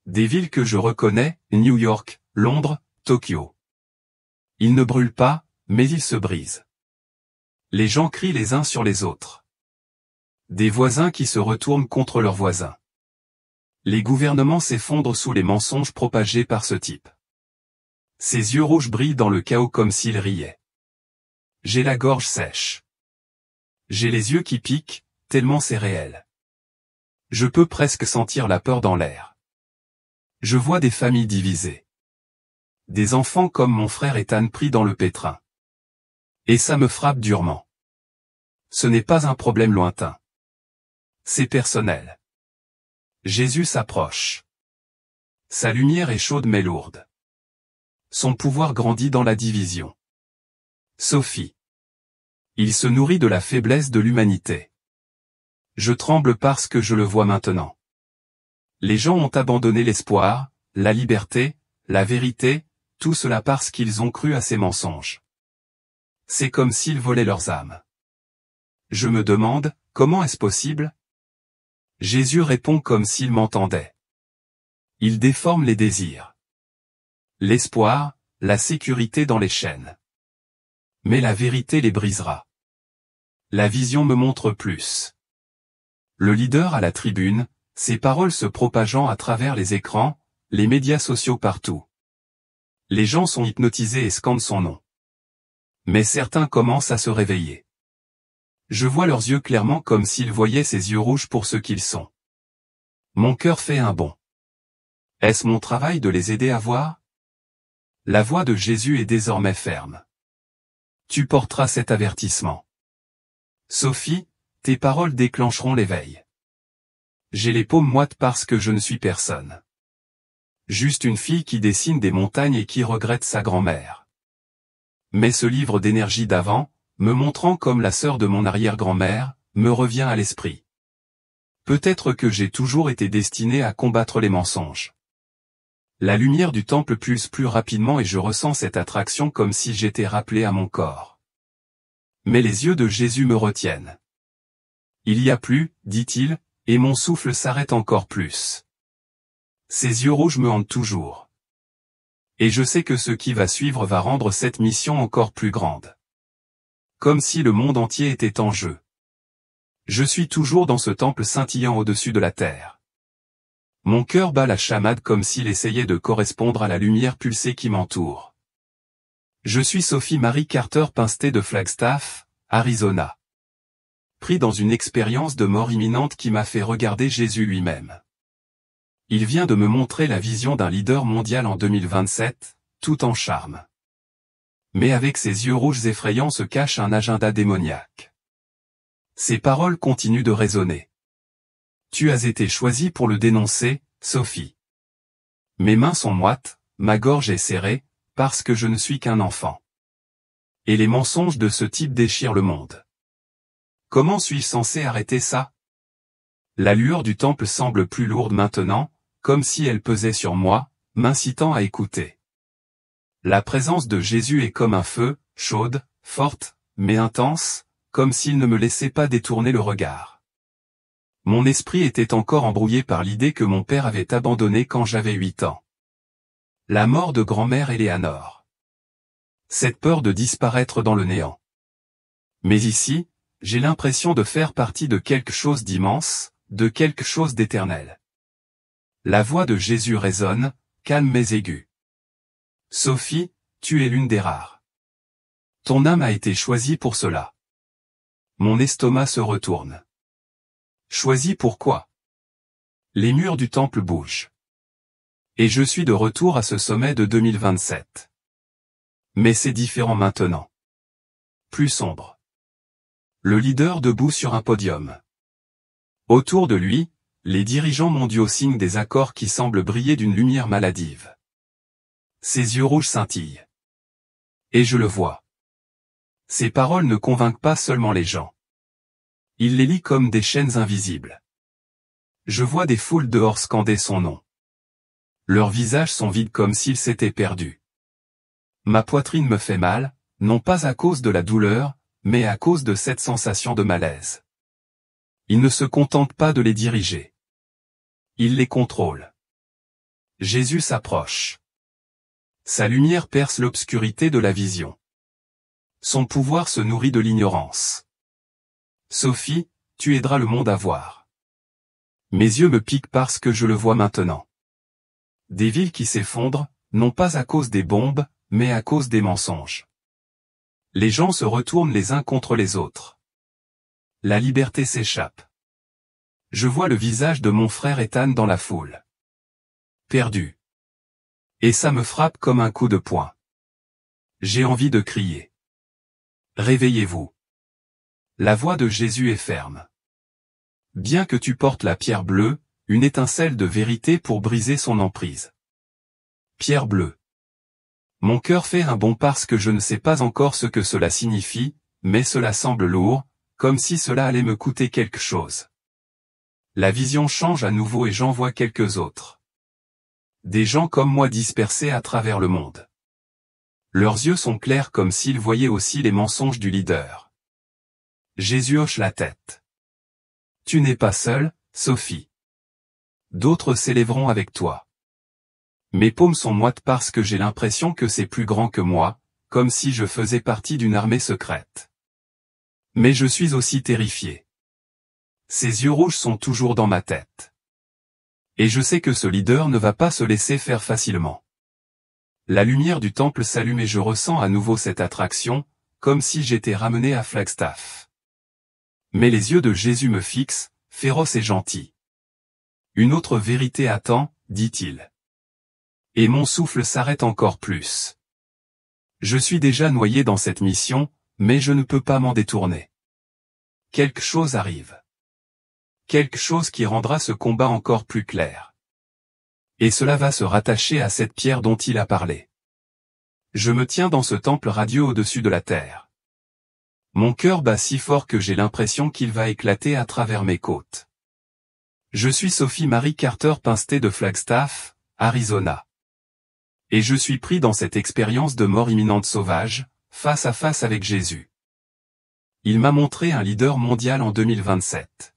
Des villes que je reconnais, New York, Londres, Tokyo. Ils ne brûlent pas, mais ils se brisent. Les gens crient les uns sur les autres. Des voisins qui se retournent contre leurs voisins. Les gouvernements s'effondrent sous les mensonges propagés par ce type. Ses yeux rouges brillent dans le chaos comme s'il riait. J'ai la gorge sèche. J'ai les yeux qui piquent, tellement c'est réel. Je peux presque sentir la peur dans l'air. Je vois des familles divisées. Des enfants comme mon frère Ethan pris dans le pétrin. Et ça me frappe durement. Ce n'est pas un problème lointain. C'est personnel. Jésus s'approche. Sa lumière est chaude mais lourde. Son pouvoir grandit dans la division. Sophie. Il se nourrit de la faiblesse de l'humanité. Je tremble parce que je le vois maintenant. Les gens ont abandonné l'espoir, la liberté, la vérité, tout cela parce qu'ils ont cru à ces mensonges. C'est comme s'ils volaient leurs âmes. Je me demande, comment est-ce possible? Jésus répond comme s'il m'entendait. Il déforme les désirs. L'espoir, la sécurité dans les chaînes. Mais la vérité les brisera. La vision me montre plus. Le leader à la tribune, ses paroles se propageant à travers les écrans, les médias sociaux partout. Les gens sont hypnotisés et scandent son nom. Mais certains commencent à se réveiller. Je vois leurs yeux clairement comme s'ils voyaient ces yeux rouges pour ce qu'ils sont. Mon cœur fait un bond. Est-ce mon travail de les aider à voir? La voix de Jésus est désormais ferme. Tu porteras cet avertissement. Sophie, tes paroles déclencheront l'éveil. J'ai les paumes moites parce que je ne suis personne. Juste une fille qui dessine des montagnes et qui regrette sa grand-mère. Mais ce livre d'énergie d'avant, me montrant comme la sœur de mon arrière-grand-mère, me revient à l'esprit. Peut-être que j'ai toujours été destiné à combattre les mensonges. La lumière du temple pulse plus rapidement et je ressens cette attraction comme si j'étais rappelé à mon corps. Mais les yeux de Jésus me retiennent. Il y a plus, dit-il, et mon souffle s'arrête encore plus. Ses yeux rouges me hantent toujours. Et je sais que ce qui va suivre va rendre cette mission encore plus grande. Comme si le monde entier était en jeu. Je suis toujours dans ce temple scintillant au-dessus de la terre. Mon cœur bat la chamade comme s'il essayait de correspondre à la lumière pulsée qui m'entoure. Je suis Sophie Marie Carter Pinstey de Flagstaff, Arizona. Pris dans une expérience de mort imminente qui m'a fait regarder Jésus lui-même. Il vient de me montrer la vision d'un leader mondial en 2027, tout en charme. Mais avec ses yeux rouges effrayants se cache un agenda démoniaque. Ses paroles continuent de résonner. Tu as été choisie pour le dénoncer, Sophie. Mes mains sont moites, ma gorge est serrée, parce que je ne suis qu'un enfant. Et les mensonges de ce type déchirent le monde. Comment suis-je censé arrêter ça? La lueur du temple semble plus lourde maintenant, comme si elle pesait sur moi, m'incitant à écouter. La présence de Jésus est comme un feu, chaude, forte, mais intense, comme s'il ne me laissait pas détourner le regard. Mon esprit était encore embrouillé par l'idée que mon père avait abandonné quand j'avais 8 ans. La mort de grand-mère Éléanore. Cette peur de disparaître dans le néant. Mais ici, j'ai l'impression de faire partie de quelque chose d'immense, de quelque chose d'éternel. La voix de Jésus résonne, calme mais aiguë. Sophie, tu es l'une des rares. Ton âme a été choisie pour cela. Mon estomac se retourne. Choisie pourquoi? Les murs du temple bougent. Et je suis de retour à ce sommet de 2027. Mais c'est différent maintenant. Plus sombre. Le leader debout sur un podium. Autour de lui, les dirigeants mondiaux signent des accords qui semblent briller d'une lumière maladive. Ses yeux rouges scintillent. Et je le vois. Ses paroles ne convainquent pas seulement les gens. Il les lit comme des chaînes invisibles. Je vois des foules dehors scander son nom. Leurs visages sont vides comme s'ils s'étaient perdus. Ma poitrine me fait mal, non pas à cause de la douleur, mais à cause de cette sensation de malaise. Il ne se contente pas de les diriger. Il les contrôle. Jésus s'approche. Sa lumière perce l'obscurité de la vision. Son pouvoir se nourrit de l'ignorance. Sophie, tu aideras le monde à voir. Mes yeux me piquent parce que je le vois maintenant. Des villes qui s'effondrent, non pas à cause des bombes, mais à cause des mensonges. Les gens se retournent les uns contre les autres. La liberté s'échappe. Je vois le visage de mon frère Ethan dans la foule. Perdu. Et ça me frappe comme un coup de poing. J'ai envie de crier. Réveillez-vous. La voix de Jésus est ferme. Bien que tu portes la pierre bleue, une étincelle de vérité pour briser son emprise. Pierre bleue. Mon cœur fait un bond parce que je ne sais pas encore ce que cela signifie, mais cela semble lourd, comme si cela allait me coûter quelque chose. La vision change à nouveau et j'en vois quelques autres. Des gens comme moi dispersés à travers le monde. Leurs yeux sont clairs comme s'ils voyaient aussi les mensonges du leader. Jésus hoche la tête. Tu n'es pas seule, Sophie. D'autres s'élèveront avec toi. Mes paumes sont moites parce que j'ai l'impression que c'est plus grand que moi, comme si je faisais partie d'une armée secrète. Mais je suis aussi terrifié. Ces yeux rouges sont toujours dans ma tête. Et je sais que ce leader ne va pas se laisser faire facilement. La lumière du temple s'allume et je ressens à nouveau cette attraction, comme si j'étais ramené à Flagstaff. Mais les yeux de Jésus me fixent, féroce et gentil. Une autre vérité attend, dit-il. Et mon souffle s'arrête encore plus. Je suis déjà noyé dans cette mission, mais je ne peux pas m'en détourner. Quelque chose arrive. Quelque chose qui rendra ce combat encore plus clair. Et cela va se rattacher à cette pierre dont il a parlé. Je me tiens dans ce temple radieux au-dessus de la terre. Mon cœur bat si fort que j'ai l'impression qu'il va éclater à travers mes côtes. Je suis Sophie Marie Carter Pinstey de Flagstaff, Arizona. Et je suis pris dans cette expérience de mort imminente sauvage, face à face avec Jésus. Il m'a montré un leader mondial en 2027.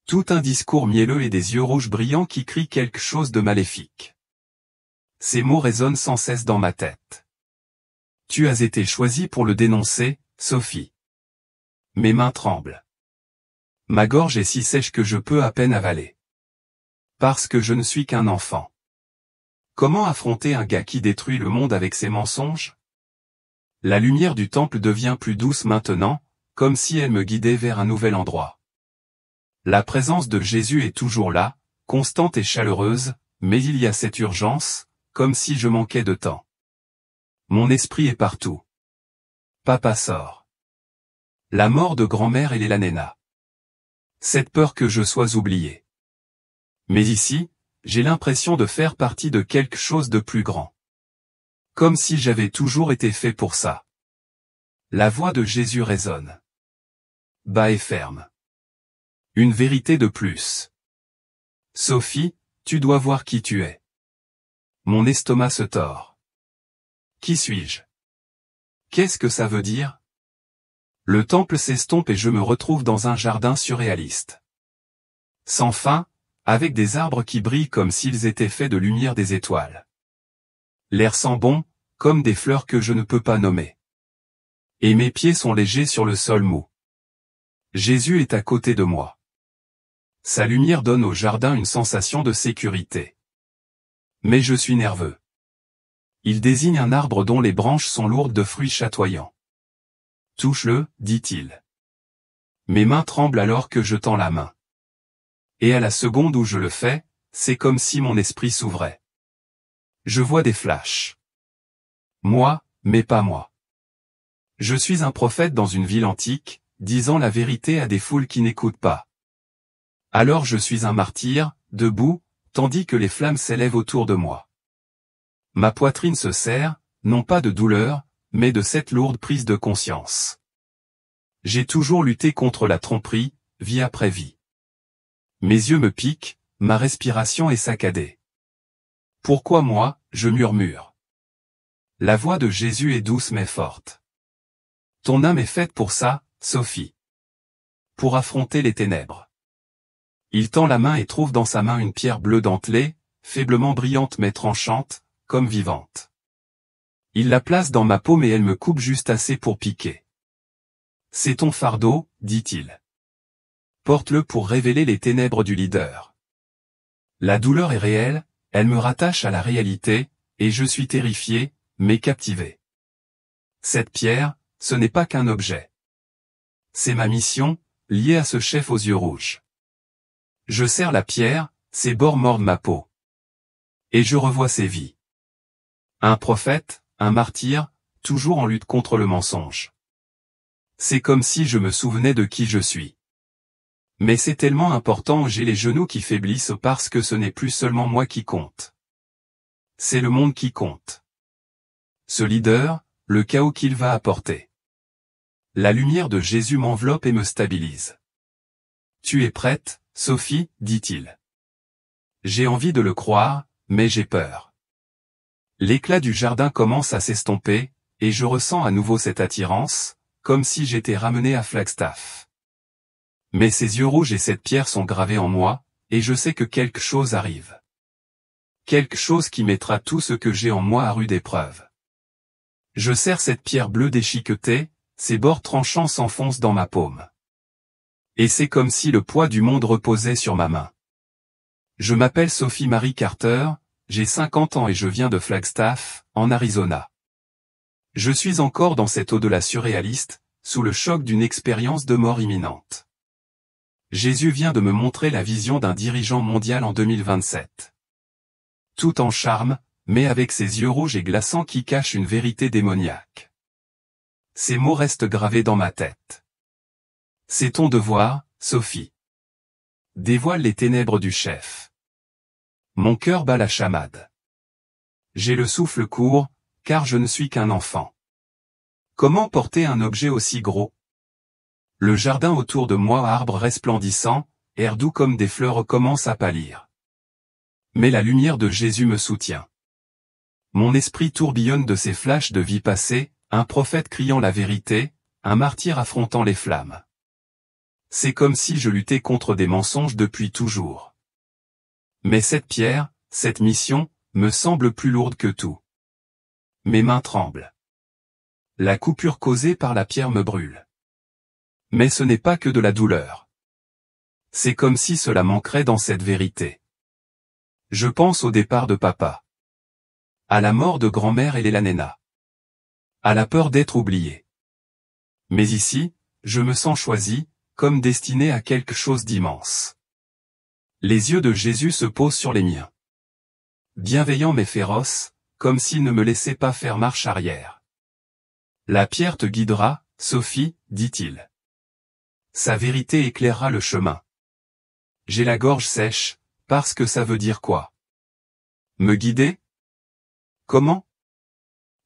Tout un discours mielleux et des yeux rouges brillants qui crient quelque chose de maléfique. Ces mots résonnent sans cesse dans ma tête. Tu as été choisie pour le dénoncer, Sophie. Mes mains tremblent. Ma gorge est si sèche que je peux à peine avaler. Parce que je ne suis qu'un enfant. Comment affronter un gars qui détruit le monde avec ses mensonges? La lumière du temple devient plus douce maintenant, comme si elle me guidait vers un nouvel endroit. La présence de Jésus est toujours là, constante et chaleureuse, mais il y a cette urgence, comme si je manquais de temps. Mon esprit est partout. Papa sort. La mort de grand-mère et les Lanéna. Cette peur que je sois oublié. Mais ici, j'ai l'impression de faire partie de quelque chose de plus grand. Comme si j'avais toujours été fait pour ça. La voix de Jésus résonne. Bas et ferme. Une vérité de plus. Sophie, tu dois voir qui tu es. Mon estomac se tord. Qui suis-je? Qu'est-ce que ça veut dire? Le temple s'estompe et je me retrouve dans un jardin surréaliste. Sans fin, avec des arbres qui brillent comme s'ils étaient faits de lumière des étoiles. L'air sent bon, comme des fleurs que je ne peux pas nommer. Et mes pieds sont légers sur le sol mou. Jésus est à côté de moi. Sa lumière donne au jardin une sensation de sécurité. Mais je suis nerveux. Il désigne un arbre dont les branches sont lourdes de fruits chatoyants. Touche-le, dit-il. Mes mains tremblent alors que je tends la main. Et à la seconde où je le fais, c'est comme si mon esprit s'ouvrait. Je vois des flashs. Moi, mais pas moi. Je suis un prophète dans une ville antique, disant la vérité à des foules qui n'écoutent pas. Alors je suis un martyr, debout, tandis que les flammes s'élèvent autour de moi. Ma poitrine se serre, non pas de douleur, mais de cette lourde prise de conscience. J'ai toujours lutté contre la tromperie, vie après vie. Mes yeux me piquent, ma respiration est saccadée. Pourquoi moi, je murmure. La voix de Jésus est douce mais forte. Ton âme est faite pour ça, Sophie. Pour affronter les ténèbres. Il tend la main et trouve dans sa main une pierre bleue dentelée, faiblement brillante mais tranchante, comme vivante. Il la place dans ma paume et elle me coupe juste assez pour piquer. C'est ton fardeau, dit-il. Porte-le pour révéler les ténèbres du leader. La douleur est réelle, elle me rattache à la réalité, et je suis terrifié, mais captivé. Cette pierre, ce n'est pas qu'un objet. C'est ma mission, liée à ce chef aux yeux rouges. Je serre la pierre, ses bords mordent ma peau. Et je revois ses vies. Un prophète, un martyr, toujours en lutte contre le mensonge. C'est comme si je me souvenais de qui je suis. Mais c'est tellement important, j'ai les genoux qui faiblissent parce que ce n'est plus seulement moi qui compte. C'est le monde qui compte. Ce leader, le chaos qu'il va apporter. La lumière de Jésus m'enveloppe et me stabilise. Tu es prête, Sophie, dit-il. J'ai envie de le croire, mais j'ai peur. L'éclat du jardin commence à s'estomper, et je ressens à nouveau cette attirance, comme si j'étais ramené à Flagstaff. Mais ces yeux rouges et cette pierre sont gravés en moi, et je sais que quelque chose arrive. Quelque chose qui mettra tout ce que j'ai en moi à rude épreuve. Je serre cette pierre bleue déchiquetée, ses bords tranchants s'enfoncent dans ma paume. Et c'est comme si le poids du monde reposait sur ma main. Je m'appelle Sophie Marie Carter, j'ai 50 ans et je viens de Flagstaff, en Arizona. Je suis encore dans cet au-delà surréaliste, sous le choc d'une expérience de mort imminente. Jésus vient de me montrer la vision d'un dirigeant mondial en 2027. Tout en charme, mais avec ses yeux rouges et glaçants qui cachent une vérité démoniaque. Ces mots restent gravés dans ma tête. C'est ton devoir, Sophie. Dévoile les ténèbres du chef. Mon cœur bat la chamade. J'ai le souffle court, car je ne suis qu'un enfant. Comment porter un objet aussi gros? Le jardin autour de moi, arbres resplendissants, air doux comme des fleurs, commence à pâlir. Mais la lumière de Jésus me soutient. Mon esprit tourbillonne de ces flashs de vie passée, un prophète criant la vérité, un martyr affrontant les flammes. C'est comme si je luttais contre des mensonges depuis toujours. Mais cette pierre, cette mission, me semble plus lourde que tout. Mes mains tremblent. La coupure causée par la pierre me brûle. Mais ce n'est pas que de la douleur. C'est comme si cela manquerait dans cette vérité. Je pense au départ de papa. À la mort de grand-mère et les Néna. À la peur d'être oublié. Mais ici, je me sens choisi, comme destiné à quelque chose d'immense. Les yeux de Jésus se posent sur les miens. Bienveillant mais féroce, comme s'il ne me laissait pas faire marche arrière. La pierre te guidera, Sophie, dit-il. Sa vérité éclairera le chemin. J'ai la gorge sèche, parce que ça veut dire quoi? Me guider? Comment?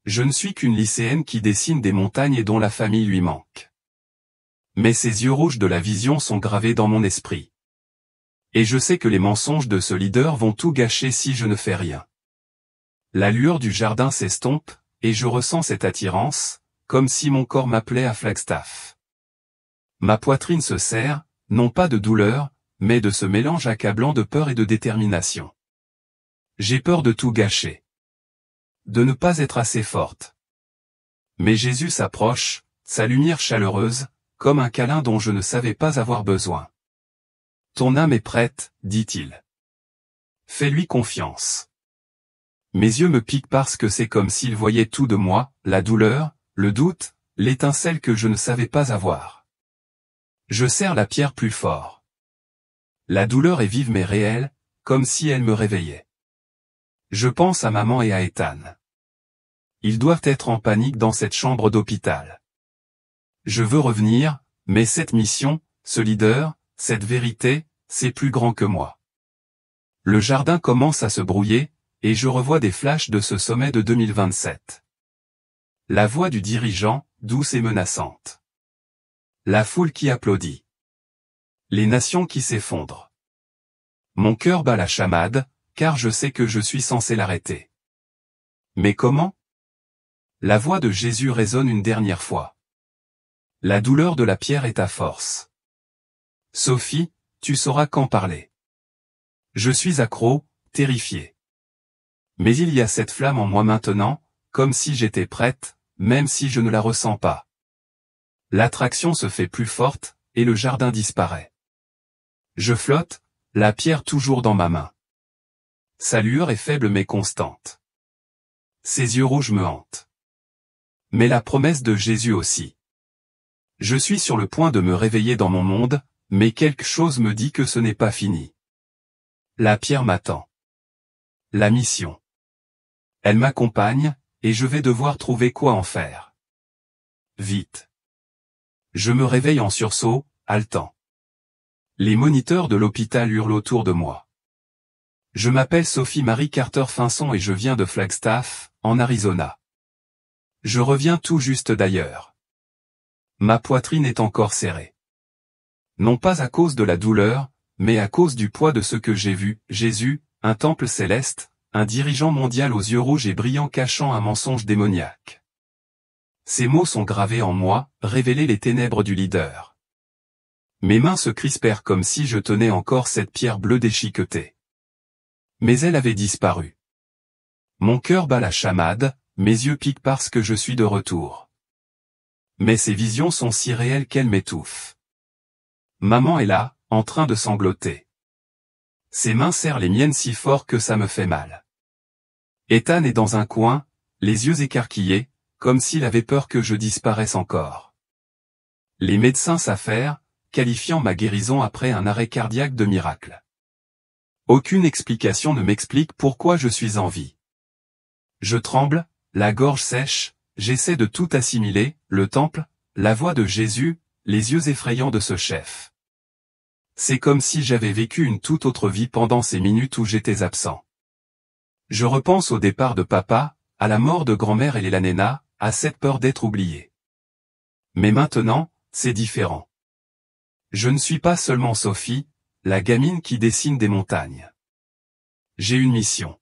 Je ne suis qu'une lycéenne qui dessine des montagnes et dont la famille lui manque. Mais ces yeux rouges de la vision sont gravés dans mon esprit. Et je sais que les mensonges de ce leader vont tout gâcher si je ne fais rien. La lueur du jardin s'estompe, et je ressens cette attirance, comme si mon corps m'appelait à Flagstaff. Ma poitrine se serre, non pas de douleur, mais de ce mélange accablant de peur et de détermination. J'ai peur de tout gâcher. De ne pas être assez forte. Mais Jésus s'approche, sa lumière chaleureuse, comme un câlin dont je ne savais pas avoir besoin. Ton âme est prête, dit-il. Fais-lui confiance. Mes yeux me piquent parce que c'est comme s'il voyait tout de moi, la douleur, le doute, l'étincelle que je ne savais pas avoir. Je serre la pierre plus fort. La douleur est vive mais réelle, comme si elle me réveillait. Je pense à maman et à Ethan. Ils doivent être en panique dans cette chambre d'hôpital. Je veux revenir, mais cette mission, ce leader, cette vérité, c'est plus grand que moi. Le jardin commence à se brouiller, et je revois des flashs de ce sommet de 2027. La voix du dirigeant, douce et menaçante. La foule qui applaudit. Les nations qui s'effondrent. Mon cœur bat la chamade, car je sais que je suis censé l'arrêter. Mais comment? La voix de Jésus résonne une dernière fois. La douleur de la pierre est ta force. Sophie, tu sauras quand parler. Je suis accro, terrifié. Mais il y a cette flamme en moi maintenant, comme si j'étais prête, même si je ne la ressens pas. L'attraction se fait plus forte, et le jardin disparaît. Je flotte, la pierre toujours dans ma main. Sa lueur est faible mais constante. Ses yeux rouges me hantent. Mais la promesse de Jésus aussi. Je suis sur le point de me réveiller dans mon monde, mais quelque chose me dit que ce n'est pas fini. La pierre m'attend. La mission. Elle m'accompagne, et je vais devoir trouver quoi en faire. Vite. Je me réveille en sursaut, haletant. Les moniteurs de l'hôpital hurlent autour de moi. Je m'appelle Sophie Marie Carter Finson et je viens de Flagstaff, en Arizona. Je reviens tout juste d'ailleurs. Ma poitrine est encore serrée. Non pas à cause de la douleur, mais à cause du poids de ce que j'ai vu, Jésus, un temple céleste, un dirigeant mondial aux yeux rouges et brillants cachant un mensonge démoniaque. Ces mots sont gravés en moi, révéler les ténèbres du leader. Mes mains se crispèrent comme si je tenais encore cette pierre bleue déchiquetée. Mais elle avait disparu. Mon cœur bat la chamade, mes yeux piquent parce que je suis de retour. Mais ces visions sont si réelles qu'elles m'étouffent. Maman est là, en train de sangloter. Ses mains serrent les miennes si fort que ça me fait mal. Ethan est dans un coin, les yeux écarquillés, comme s'il avait peur que je disparaisse encore. Les médecins s'affairent, qualifiant ma guérison après un arrêt cardiaque de miracle. Aucune explication ne m'explique pourquoi je suis en vie. Je tremble, la gorge sèche, j'essaie de tout assimiler, le temple, la voix de Jésus, les yeux effrayants de ce chef. C'est comme si j'avais vécu une toute autre vie pendant ces minutes où j'étais absent. Je repense au départ de papa, à la mort de grand-mère et la néna, à cette peur d'être oublié. Mais maintenant, c'est différent. Je ne suis pas seulement Sophie, la gamine qui dessine des montagnes. J'ai une mission.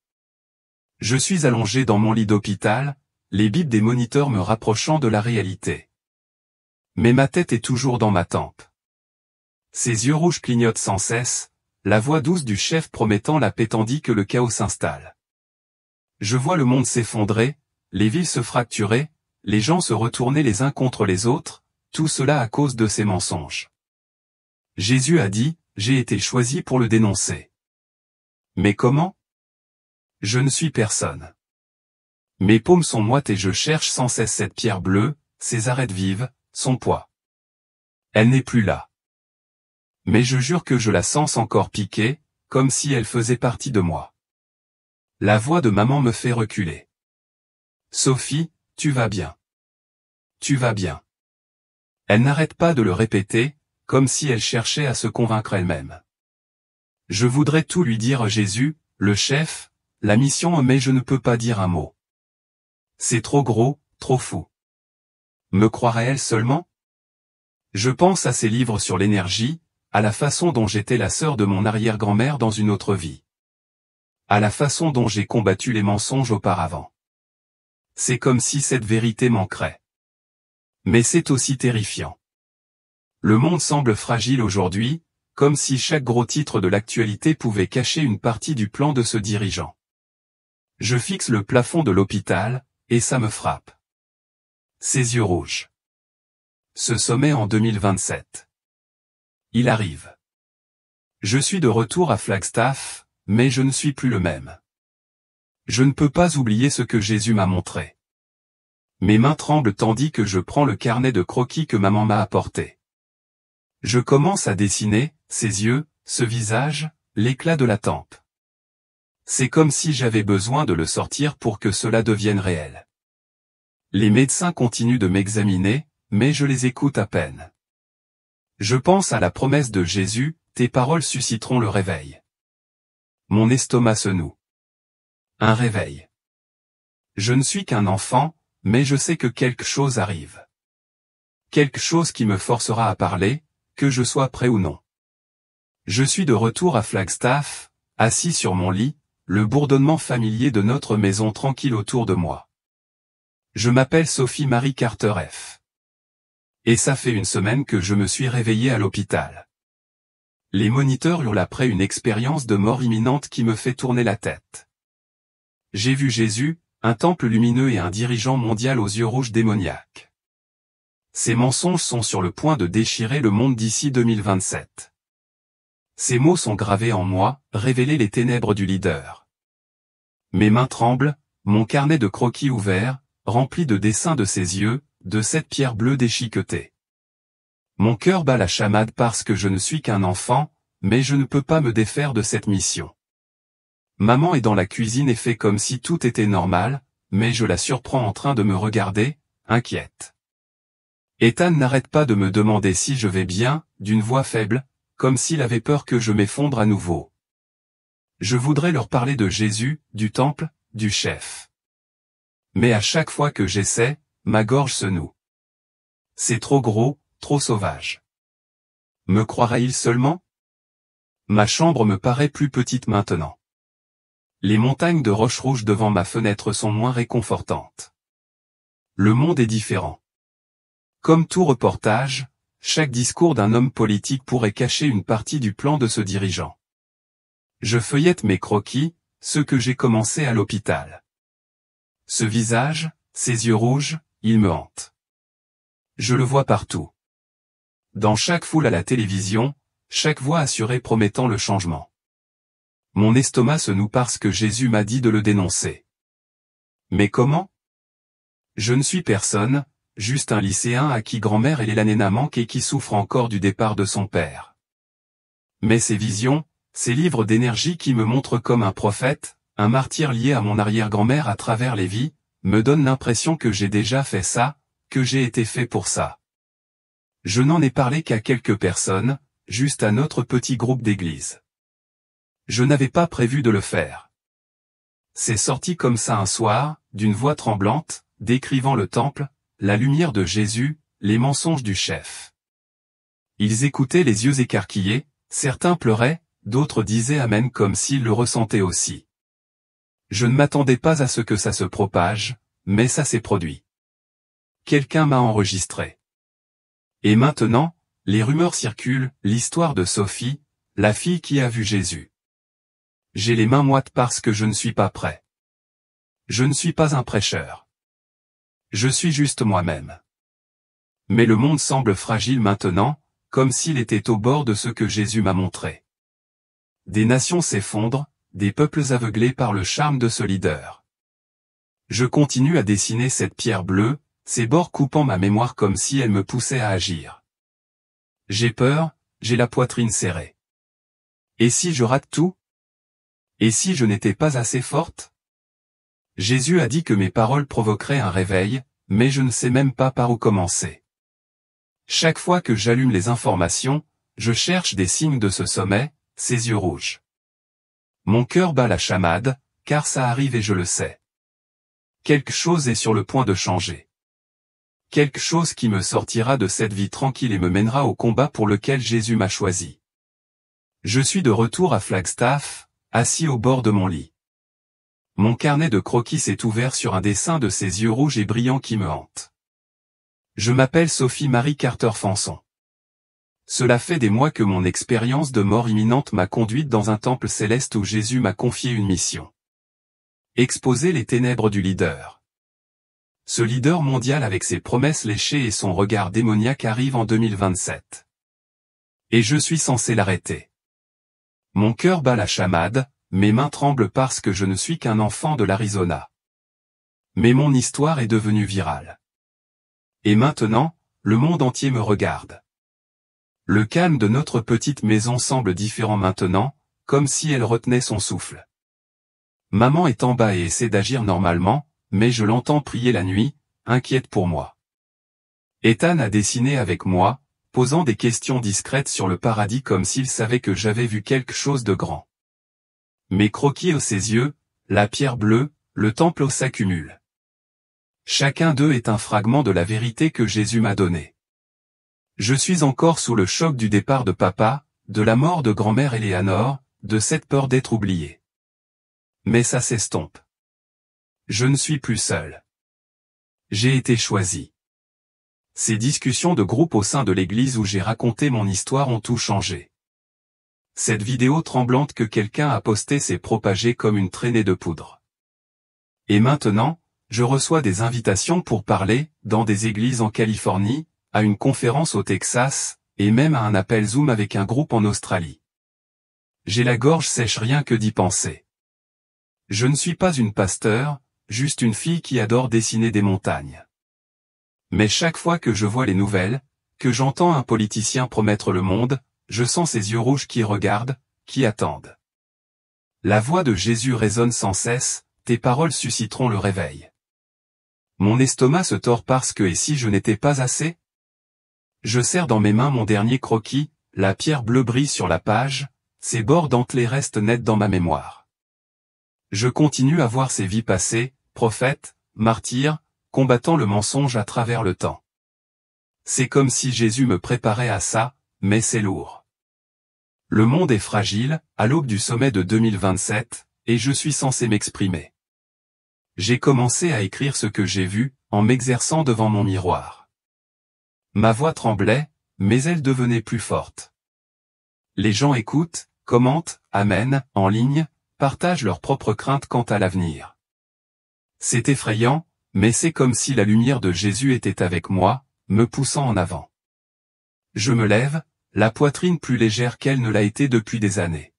Je suis allongé dans mon lit d'hôpital, les bips des moniteurs me rapprochant de la réalité. Mais ma tête est toujours dans ma tempe. Ses yeux rouges clignotent sans cesse, la voix douce du chef promettant la paix tandis que le chaos s'installe. Je vois le monde s'effondrer, les villes se fracturer, les gens se retourner les uns contre les autres, tout cela à cause de ces mensonges. Jésus a dit, j'ai été choisi pour le dénoncer. Mais comment? Je ne suis personne. Mes paumes sont moites et je cherche sans cesse cette pierre bleue, ses arêtes vives, son poids. Elle n'est plus là. Mais je jure que je la sens encore piquer, comme si elle faisait partie de moi. La voix de maman me fait reculer. Sophie, tu vas bien. Tu vas bien. Elle n'arrête pas de le répéter, comme si elle cherchait à se convaincre elle-même. Je voudrais tout lui dire Jésus, le chef, la mission mais je ne peux pas dire un mot. C'est trop gros, trop fou. Me croirait-elle seulement? Je pense à ces livres sur l'énergie, à la façon dont j'étais la sœur de mon arrière-grand-mère dans une autre vie. À la façon dont j'ai combattu les mensonges auparavant. C'est comme si cette vérité manquerait. Mais c'est aussi terrifiant. Le monde semble fragile aujourd'hui, comme si chaque gros titre de l'actualité pouvait cacher une partie du plan de ce dirigeant. Je fixe le plafond de l'hôpital, et ça me frappe. Ses yeux rouges. Ce sommet en 2027. Il arrive. Je suis de retour à Flagstaff, mais je ne suis plus le même. Je ne peux pas oublier ce que Jésus m'a montré. Mes mains tremblent tandis que je prends le carnet de croquis que maman m'a apporté. Je commence à dessiner, ses yeux, ce visage, l'éclat de la tempe. C'est comme si j'avais besoin de le sortir pour que cela devienne réel. Les médecins continuent de m'examiner, mais je les écoute à peine. Je pense à la promesse de Jésus, tes paroles susciteront le réveil. Mon estomac se noue. Un réveil. Je ne suis qu'un enfant, mais je sais que quelque chose arrive. Quelque chose qui me forcera à parler, que je sois prêt ou non. Je suis de retour à Flagstaff, assis sur mon lit, le bourdonnement familier de notre maison tranquille autour de moi. Je m'appelle Sophie Marie Carter F. Et ça fait une semaine que je me suis réveillé à l'hôpital. Les moniteurs hurlent après une expérience de mort imminente qui me fait tourner la tête. J'ai vu Jésus, un temple lumineux et un dirigeant mondial aux yeux rouges démoniaques. Ces mensonges sont sur le point de déchirer le monde d'ici 2027. Ces mots sont gravés en moi, révéler les ténèbres du leader. Mes mains tremblent, mon carnet de croquis ouvert, rempli de dessins de ses yeux, de cette pierre bleue déchiquetée. Mon cœur bat la chamade parce que je ne suis qu'un enfant, mais je ne peux pas me défaire de cette mission. Maman est dans la cuisine et fait comme si tout était normal, mais je la surprends en train de me regarder, inquiète. Ethan n'arrête pas de me demander si je vais bien, d'une voix faible, comme s'il avait peur que je m'effondre à nouveau. Je voudrais leur parler de Jésus, du temple, du chef. Mais à chaque fois que j'essaie, ma gorge se noue. C'est trop gros, trop sauvage. Me croirait-il seulement? Ma chambre me paraît plus petite maintenant. Les montagnes de roches rouges devant ma fenêtre sont moins réconfortantes. Le monde est différent. Comme tout reportage, chaque discours d'un homme politique pourrait cacher une partie du plan de ce dirigeant. Je feuillette mes croquis, ceux que j'ai commencés à l'hôpital. Ce visage, ces yeux rouges, il me hante. Je le vois partout. Dans chaque foule à la télévision, chaque voix assurée promettant le changement. Mon estomac se noue parce que Jésus m'a dit de le dénoncer. Mais comment? Je ne suis personne, juste un lycéen à qui grand-mère et l'Anena manquent et qui souffre encore du départ de son père. Mais ces visions, ces livres d'énergie qui me montrent comme un prophète, un martyr lié à mon arrière-grand-mère à travers les vies, me donnent l'impression que j'ai déjà fait ça, que j'ai été fait pour ça. Je n'en ai parlé qu'à quelques personnes, juste à notre petit groupe d'église. Je n'avais pas prévu de le faire. C'est sorti comme ça un soir, d'une voix tremblante, décrivant le temple, la lumière de Jésus, les mensonges du chef. Ils écoutaient les yeux écarquillés, certains pleuraient, d'autres disaient amen comme s'ils le ressentaient aussi. Je ne m'attendais pas à ce que ça se propage, mais ça s'est produit. Quelqu'un m'a enregistré. Et maintenant, les rumeurs circulent, l'histoire de Sophie, la fille qui a vu Jésus. J'ai les mains moites parce que je ne suis pas prêt. Je ne suis pas un prêcheur. Je suis juste moi-même. Mais le monde semble fragile maintenant, comme s'il était au bord de ce que Jésus m'a montré. Des nations s'effondrent, des peuples aveuglés par le charme de ce leader. Je continue à dessiner cette pierre bleue, ses bords coupant ma mémoire comme si elle me poussait à agir. J'ai peur, j'ai la poitrine serrée. Et si je rate tout? Et si je n'étais pas assez forte? Jésus a dit que mes paroles provoqueraient un réveil, mais je ne sais même pas par où commencer. Chaque fois que j'allume les informations, je cherche des signes de ce sommet, ces yeux rouges. Mon cœur bat la chamade, car ça arrive et je le sais. Quelque chose est sur le point de changer. Quelque chose qui me sortira de cette vie tranquille et me mènera au combat pour lequel Jésus m'a choisi. Je suis de retour à Flagstaff, assis au bord de mon lit. Mon carnet de croquis s'est ouvert sur un dessin de ces yeux rouges et brillants qui me hantent. Je m'appelle Sophie Marie Carter Fanson. Cela fait des mois que mon expérience de mort imminente m'a conduite dans un temple céleste où Jésus m'a confié une mission. Exposer les ténèbres du leader. Ce leader mondial avec ses promesses léchées et son regard démoniaque arrive en 2027. Et je suis censé l'arrêter. Mon cœur bat la chamade, mes mains tremblent parce que je ne suis qu'un enfant de l'Arizona. Mais mon histoire est devenue virale. Et maintenant, le monde entier me regarde. Le calme de notre petite maison semble différent maintenant, comme si elle retenait son souffle. Maman est en bas et essaie d'agir normalement, mais je l'entends prier la nuit, inquiète pour moi. Ethan a dessiné avec moi, posant des questions discrètes sur le paradis comme s'il savait que j'avais vu quelque chose de grand. Mes croquis aux ses yeux, la pierre bleue, le temple s'accumule. Chacun d'eux est un fragment de la vérité que Jésus m'a donnée. Je suis encore sous le choc du départ de papa, de la mort de grand-mère Éléanore, de cette peur d'être oublié. Mais ça s'estompe. Je ne suis plus seul. J'ai été choisi. Ces discussions de groupe au sein de l'église où j'ai raconté mon histoire ont tout changé. Cette vidéo tremblante que quelqu'un a postée s'est propagée comme une traînée de poudre. Et maintenant, je reçois des invitations pour parler, dans des églises en Californie, à une conférence au Texas, et même à un appel Zoom avec un groupe en Australie. J'ai la gorge sèche rien que d'y penser. Je ne suis pas une pasteur, juste une fille qui adore dessiner des montagnes. Mais chaque fois que je vois les nouvelles, que j'entends un politicien promettre le monde, je sens ces yeux rouges qui regardent, qui attendent. La voix de Jésus résonne sans cesse, tes paroles susciteront le réveil. Mon estomac se tord parce que et si je n'étais pas assez? Je serre dans mes mains mon dernier croquis, la pierre bleue brille sur la page, ses bords dentelés restent nets dans ma mémoire. Je continue à voir ces vies passées, prophètes, martyrs, combattant le mensonge à travers le temps. C'est comme si Jésus me préparait à ça, mais c'est lourd. Le monde est fragile, à l'aube du sommet de 2027, et je suis censé m'exprimer. J'ai commencé à écrire ce que j'ai vu, en m'exerçant devant mon miroir. Ma voix tremblait, mais elle devenait plus forte. Les gens écoutent, commentent, amènent, en ligne, partagent leurs propres craintes quant à l'avenir. C'est effrayant, mais c'est comme si la lumière de Jésus était avec moi, me poussant en avant. Je me lève, la poitrine plus légère qu'elle ne l'a été depuis des années.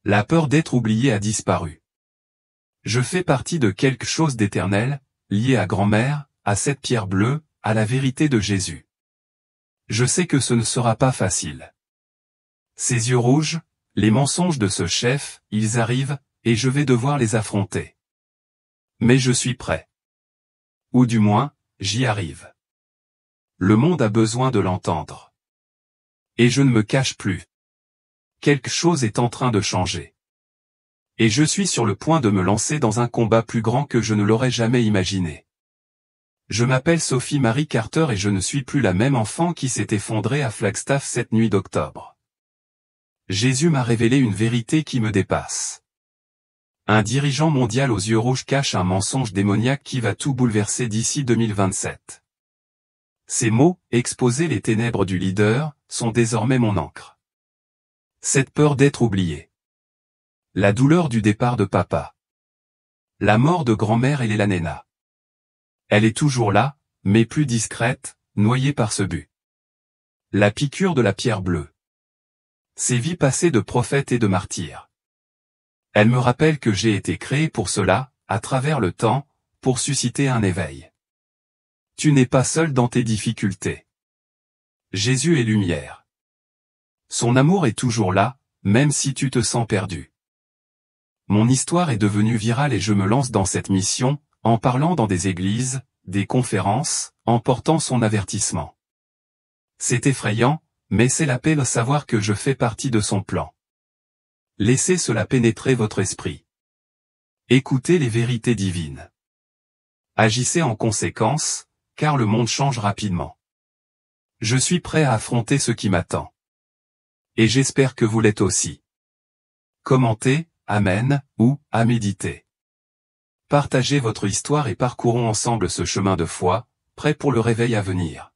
La peur d'être oublié a disparu. Je fais partie de quelque chose d'éternel, lié à grand-mère, à cette pierre bleue, à la vérité de Jésus. Je sais que ce ne sera pas facile. Ces yeux rouges, les mensonges de ce chef, ils arrivent, et je vais devoir les affronter. Mais je suis prêt. Ou du moins, j'y arrive. Le monde a besoin de l'entendre. Et je ne me cache plus. Quelque chose est en train de changer. Et je suis sur le point de me lancer dans un combat plus grand que je ne l'aurais jamais imaginé. Je m'appelle Sophie Marie Carter et je ne suis plus la même enfant qui s'est effondrée à Flagstaff cette nuit d'octobre. Jésus m'a révélé une vérité qui me dépasse. Un dirigeant mondial aux yeux rouges cache un mensonge démoniaque qui va tout bouleverser d'ici 2027. Ces mots, exposer les ténèbres du leader, sont désormais mon encre. Cette peur d'être oublié. La douleur du départ de papa. La mort de grand-mère et la néna. Elle est toujours là, mais plus discrète, noyée par ce but. La piqûre de la pierre bleue. Ces vies passées de prophète et de martyr. Elle me rappelle que j'ai été créé pour cela, à travers le temps, pour susciter un éveil. Tu n'es pas seul dans tes difficultés. Jésus est lumière. Son amour est toujours là, même si tu te sens perdu. Mon histoire est devenue virale et je me lance dans cette mission, en parlant dans des églises, des conférences, en portant son avertissement. C'est effrayant, mais c'est la paix de savoir que je fais partie de son plan. Laissez cela pénétrer votre esprit. Écoutez les vérités divines. Agissez en conséquence, car le monde change rapidement. Je suis prêt à affronter ce qui m'attend. Et j'espère que vous l'êtes aussi. Commentez, amen, ou, à méditer. Partagez votre histoire et parcourons ensemble ce chemin de foi, prêt pour le réveil à venir.